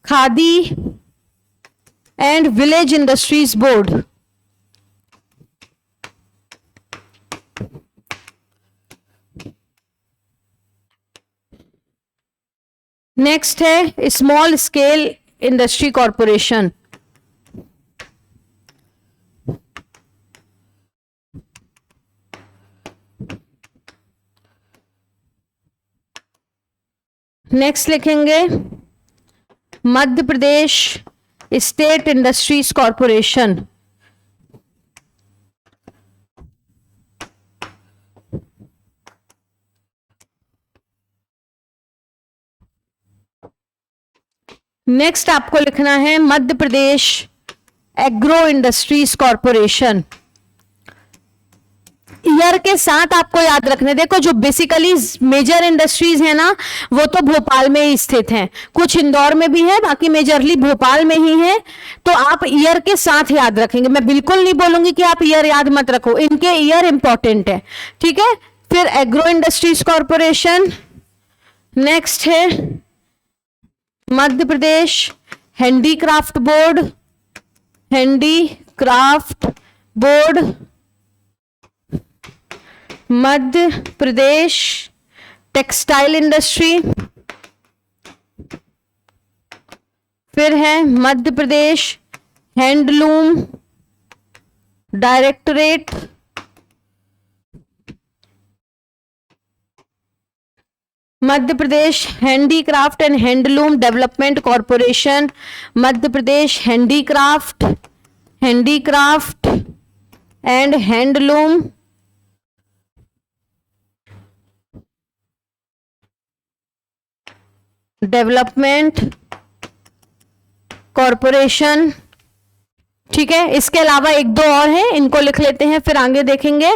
Khadi and village industries board, next है small scale industry corporation, next लिखेंगे Madhya Pradesh state industries corporation, next आपको लिखना है Madhya Pradesh agro industries corporation. Year के साथ आपको याद रखने, देखो जो बेसिकली मेजर इंडस्ट्रीज है ना वो तो भोपाल में ही स्थित हैं, कुछ इंदौर में भी है, बाकी मेजरली भोपाल में ही है। तो आप ईयर के साथ याद रखेंगे, मैं बिल्कुल नहीं बोलूंगी कि आप ईयर याद मत रखो, इनके ईयर इंपॉर्टेंट है, ठीक है। फिर एग्रो इंडस्ट्रीज कॉर्पोरेशन, नेक्स्ट है Madhya Pradesh handicraft board, handicraft board, Madhya Pradesh textile industry, फिर है Madhya Pradesh handloom directorate, Madhya Pradesh handicraft and handloom development corporation, Madhya Pradesh handicraft and handloom development corporation, ठीक है। इसके अलावा एक दो और हैं, इनको लिख लेते हैं फिर आगे देखेंगे।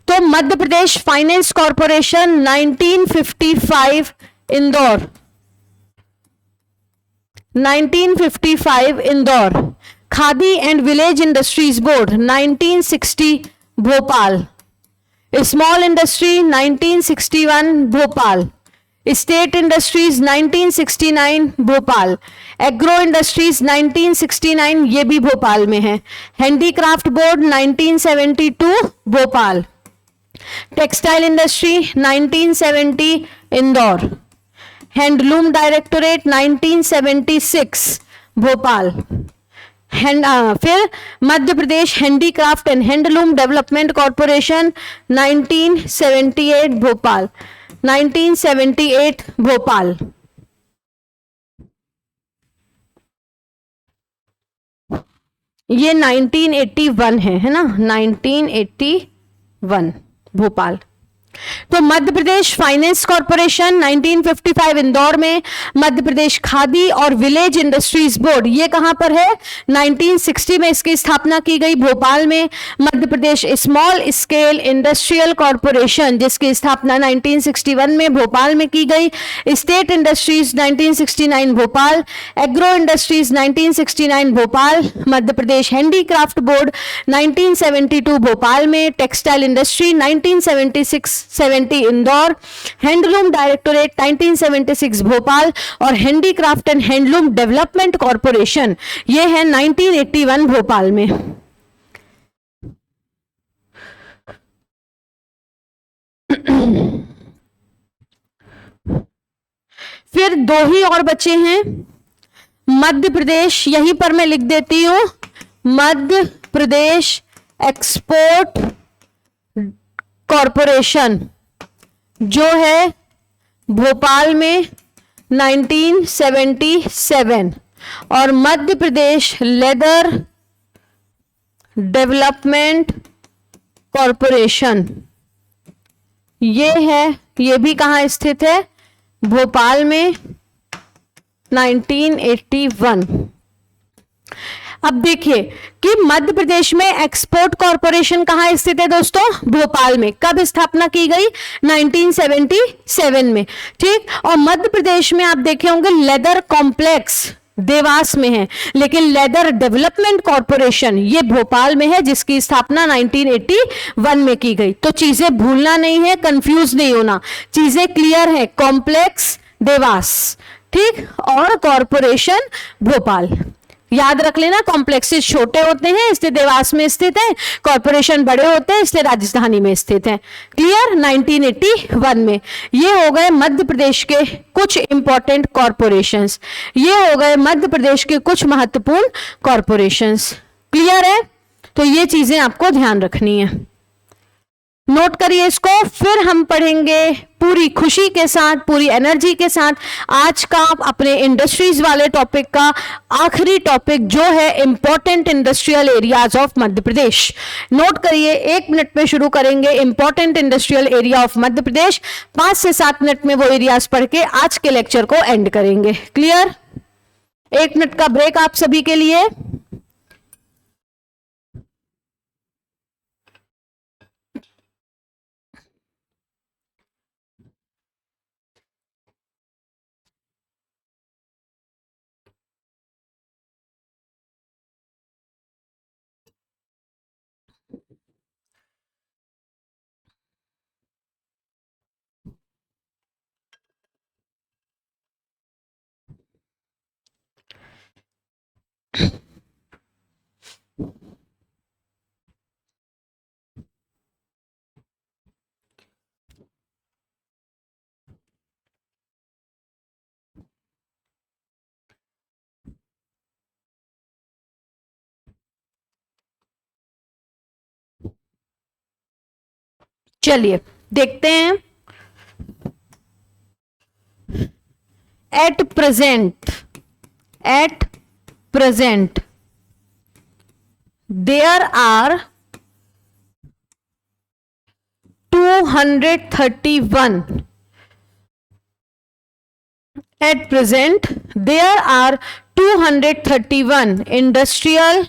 तो Madhya Pradesh finance corporation 1955 Indore, 1955 Indore. Khadi and village industries board 1960 Bhopal, small industry 1961 Bhopal, state industries 1969 Bhopal, agro industries 1969 ये भी भोपाल में है, handicraft board 1972 Bhopal, textile industry 1970 Indore, handloom directorate 1976 Bhopal, फिर Madhya Pradesh handicraft and handloom development corporation 1978 Bhopal, 1978 Bhopal. ये 1981 है ना, 1981 भोपाल। तो मध्य प्रदेश फाइनेंस कॉरपोरेशन 1955 इंदौर में, मध्य प्रदेश खादी और विलेज इंडस्ट्रीज बोर्ड ये कहां पर है, 1960 में इसकी स्थापना की गई भोपाल में, Madhya Pradesh small scale industrial corporation जिसकी स्थापना 1961 में भोपाल में की गई, state industries 1969 Bhopal, agro industries 1969 Bhopal, Madhya Pradesh handicraft board 1972 Bhopal में, textile industry 1970 Indore, handloom directorate 1976 Bhopal और handicraft and handloom development corporation ये है 1981 भोपाल में। फिर दो ही और बचे हैं, मध्य प्रदेश, यहीं पर मैं लिख देती हूं, मध्य प्रदेश एक्सपोर्ट कॉरपोरेशन जो है भोपाल में 1977 और मध्य प्रदेश लेदर डेवलपमेंट कॉरपोरेशन ये है, ये भी कहाँ स्थित है, भोपाल में 1981। अब देखिए कि मध्य प्रदेश में एक्सपोर्ट कॉरपोरेशन कहां स्थित है दोस्तों, भोपाल में। कब स्थापना की गई, 1977 में, ठीक। और मध्य प्रदेश में आप देखे होंगे लेदर कॉम्प्लेक्स देवास में है, लेकिन लेदर डेवलपमेंट कॉरपोरेशन ये भोपाल में है जिसकी स्थापना 1981 में की गई। तो चीजें भूलना नहीं है, कंफ्यूज नहीं होना, चीजें क्लियर है, कॉम्प्लेक्स देवास, ठीक, और कॉरपोरेशन भोपाल। याद रख लेना, कॉम्प्लेक्सेस छोटे होते हैं इसलिए देवास में स्थित है, कॉरपोरेशन बड़े होते हैं इसलिए राजधानी में स्थित है। क्लियर, 1981 में। ये हो गए मध्य प्रदेश के कुछ इंपॉर्टेंट कॉरपोरेशंस, ये हो गए मध्य प्रदेश के कुछ महत्वपूर्ण कॉरपोरेशंस। क्लियर है, तो ये चीजें आपको ध्यान रखनी है, नोट करिए इसको। फिर हम पढ़ेंगे पूरी खुशी के साथ, पूरी एनर्जी के साथ आज का अपने इंडस्ट्रीज वाले टॉपिक का आखिरी टॉपिक जो है important industrial areas of Madhya Pradesh. Note करिए, 1 मिनट में शुरू करेंगे important industrial area of Madhya प्रदेश, 5 से 7 मिनट में वो एरियाज पढ़ के आज के लेक्चर को एंड करेंगे। क्लियर, 1 मिनट का ब्रेक आप सभी के लिए। चलिए देखते हैं। At present there are 231 at present there are 231 industrial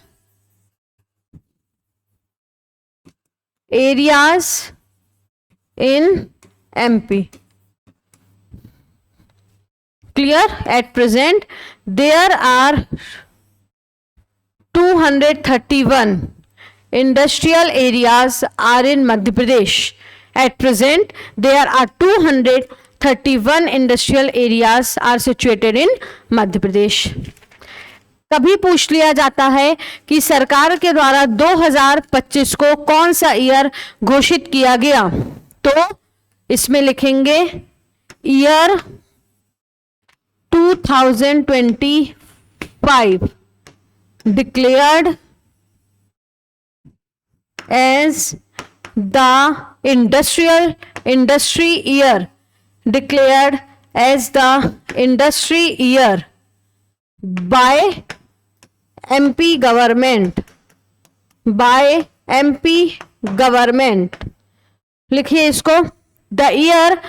areas in MP. Clear? At present there are 231 industrial areas are in Madhya Pradesh. At present there are 231 31 industrial areas are situated in Madhya Pradesh. कभी पूछ लिया जाता है कि सरकार के द्वारा 2025 को कौन सा ईयर घोषित किया गया, तो इसमें लिखेंगे year 2025 declared as the industry year, declared as the industry year by MP government, लिखिए इसको। The year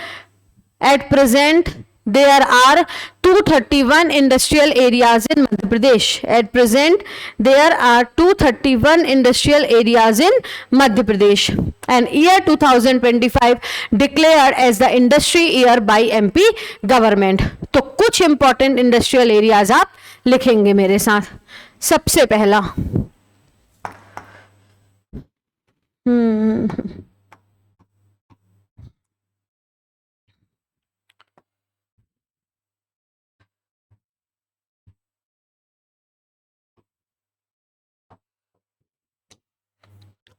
at present there are 231 industrial areas in Madhya Pradesh. At present there are 231 industrial areas in Madhya Pradesh, and year 2025 declared as the industry year by MP government. तो कुछ important industrial areas आप लिखेंगे मेरे साथ। सबसे पहला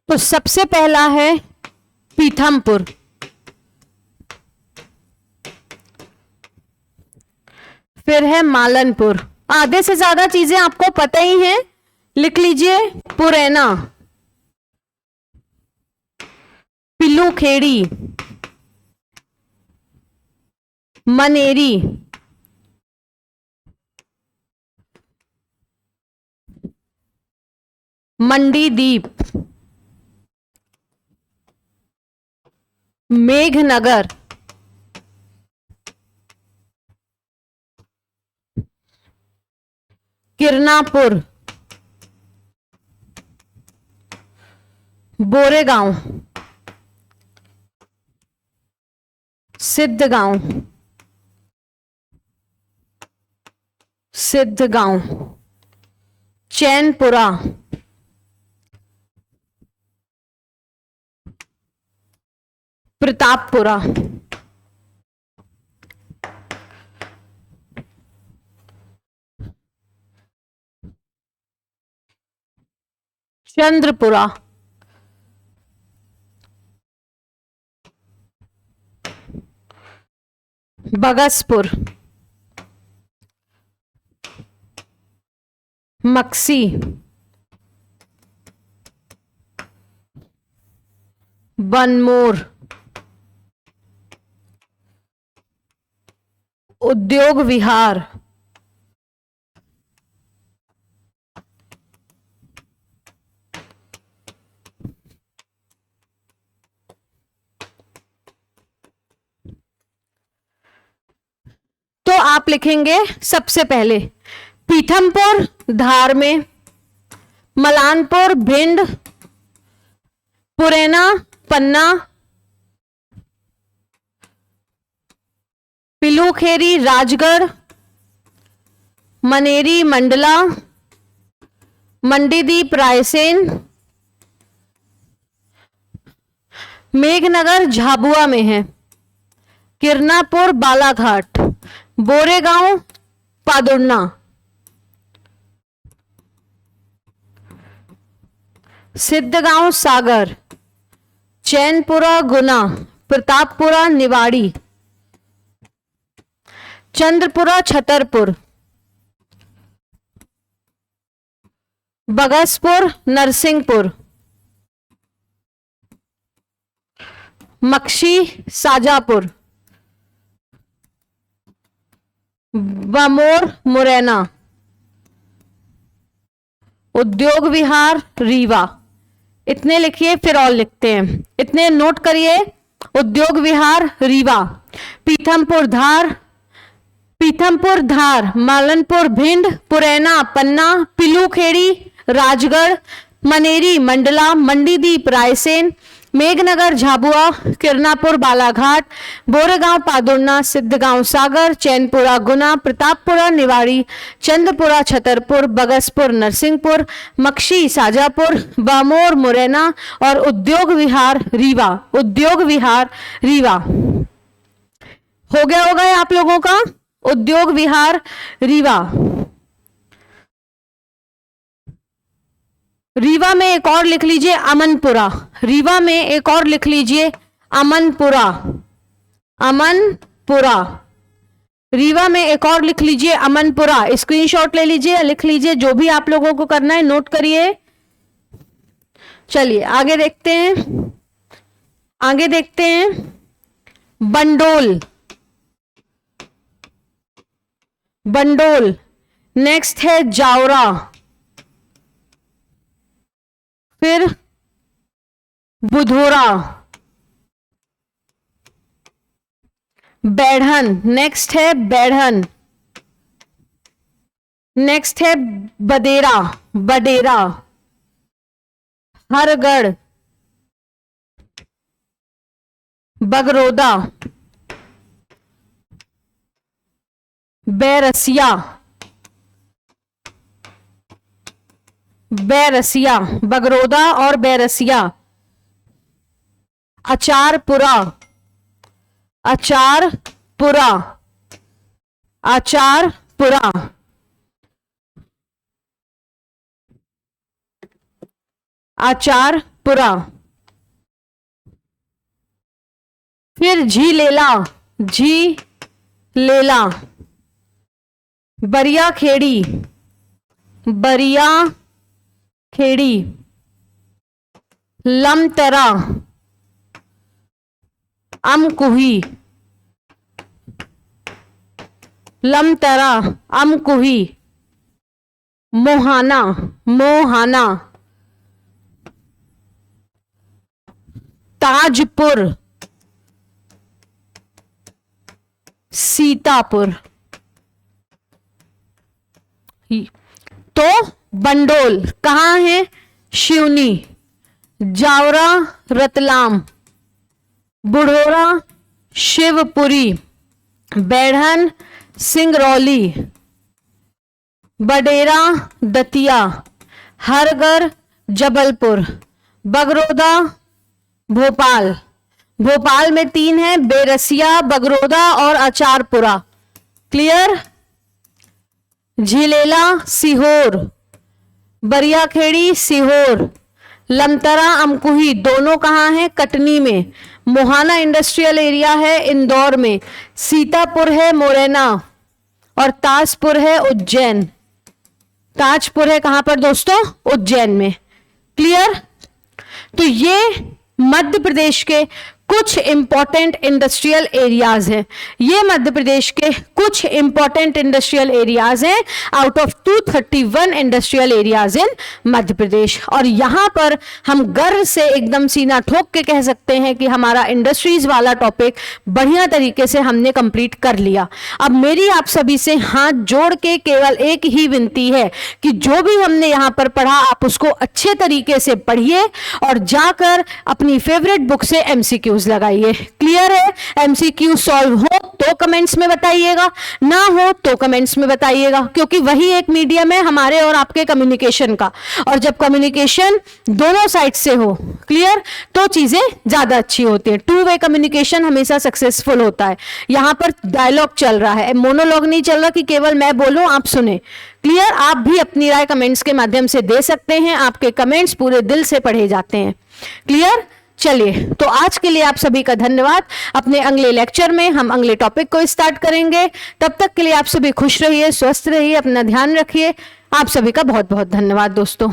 तो सबसे पहला है पीथमपुर, फिर है मालनपुर। आधे से ज्यादा चीजें आपको पता ही हैं, लिख लीजिए। पुरैना, पिल्लूखेड़ी, मनेरी, मंडीदीप, मेघनगर, किरनापुर, बोरेगांव, सिद्धगांव, चैनपुरा, प्रतापपुरा, चंद्रपुरा, बगसपुर, मक्सी, बनमोर, उद्योग विहार, तो आप लिखेंगे सबसे पहले पीथमपुर धार में, मलानपुर भिंड, पुरैना पन्ना, पिलूखेरी राजगढ़, मनेरी मंडला, मंडीदीप रायसेन, मेघनगर झाबुआ में है, किरनापुर बालाघाट, बोरेगांव पादुर्णा, सिद्धगांव सागर, चैनपुरा गुना, प्रतापपुरा निवाड़ी, चंद्रपुरा छतरपुर, बगसपुर नरसिंहपुर, मक्शी साजापुर, बमोर मुरैना, उद्योग विहार रीवा। इतने लिखिए, फिर और लिखते हैं, इतने नोट करिए। उद्योग विहार रीवा, पीथमपुर धार, मालनपुर भिंड, पुरैना पन्ना, पिलूखेड़ी राजगढ़, मनेरी मंडला, मंडीदीप रायसेन, मेघनगर झाबुआ, किरनापुर बालाघाट, बोरेगांव पादुर्णा, सिद्धगांव सागर, चैनपुरा गुना, प्रतापपुरा निवाड़ी, चंद्रपुरा छतरपुर, बगसपुर नरसिंहपुर, मक्शी साजापुर, बामोर मुरैना और उद्योग विहार रीवा। हो गया होगा ये आप लोगों का। उद्योग विहार रीवा, रीवा में एक और लिख लीजिए अमनपुरा, रीवा में एक और लिख लीजिए अमनपुरा, अमनपुरा, रीवा में एक और लिख लीजिए अमनपुरा। स्क्रीनशॉट ले लीजिए, लिख लीजिए, जो भी आप लोगों को करना है नोट करिए। चलिए आगे देखते हैं, आगे देखते हैं। बंडोल, बंडोल, नेक्स्ट है जावरा, फिर बुधोरा, बैढ़न, नेक्स्ट है बैढ़न, नेक्स्ट है बदेरा, बडेरा, हरगढ़, बगरोदा, बैरसिया, बैरसिया, बगरोदा और बैरसिया, अचारपुरा, अचारपुरा, अचारपुरा, अचारपुरा, फिर झीलेला, झीलेला, बरिया खेड़ी, बरिया खेड़ी, लमतरा, अमकुही, लमतरा, अमकुही, मोहाना, मोहाना, ताजपुर, सीतापुर। तो बंडोल कहाँ है? शिवनी, जावरा रतलाम, बुढ़ोरा शिवपुरी, बैढ़न सिंगरौली, बडेरा दतिया, हरगढ़ जबलपुर, बगरोदा भोपाल। भोपाल में 3 है, बेरसिया, बगरोदा और अचारपुरा। क्लियर? झिलेला सीहोर, बरियाखेड़ी सीहोर, लमतरा अमकुही दोनों कहाँ हैं? कटनी में। मोहाना इंडस्ट्रियल एरिया है इंदौर में, सीतापुर है मुरैना और ताजपुर है उज्जैन। ताजपुर है कहां पर दोस्तों? उज्जैन में। क्लियर? तो ये मध्य प्रदेश के कुछ इंपॉर्टेंट इंडस्ट्रियल एरियाज हैं। ये मध्य प्रदेश के कुछ इंपॉर्टेंट इंडस्ट्रियल एरियाज हैं out of 231 industrial areas in Madhya Pradesh. और यहां पर हम गर्व से एकदम सीना ठोक के कह सकते हैं कि हमारा इंडस्ट्रीज वाला टॉपिक बढ़िया तरीके से हमने कंप्लीट कर लिया। अब मेरी आप सभी से हाथ जोड़ के केवल एक ही विनती है कि जो भी हमने यहां पर पढ़ा आप उसको अच्छे तरीके से पढ़िए और जाकर अपनी फेवरेट बुक से एमसीक्यू लगाइए। क्लियर है? एमसीक्यू सॉल्व हो तो कमेंट्स में बताइएगा, ना हो तो कमेंट्स में बताइएगा, क्योंकि वही एक मीडियम है हमारे और आपके कम्युनिकेशन का। और जब कम्युनिकेशन दोनों साइड से हो, क्लियर, तो चीजें ज्यादा अच्छी होती है। 2 वे कम्युनिकेशन हमेशा सक्सेसफुल होता है। यहां पर डायलॉग चल रहा है, मोनोलॉग नहीं चल रहा कि केवल मैं बोलूं आप सुने। क्लियर? आप भी अपनी राय कमेंट्स के माध्यम से दे सकते हैं, आपके कमेंट्स पूरे दिल से पढ़े जाते हैं। क्लियर? चलिए, तो आज के लिए आप सभी का धन्यवाद। अपने अगले लेक्चर में हम अगले टॉपिक को स्टार्ट करेंगे। तब तक के लिए आप सभी खुश रहिए, स्वस्थ रहिए, अपना ध्यान रखिए। आप सभी का बहुत बहुत धन्यवाद दोस्तों।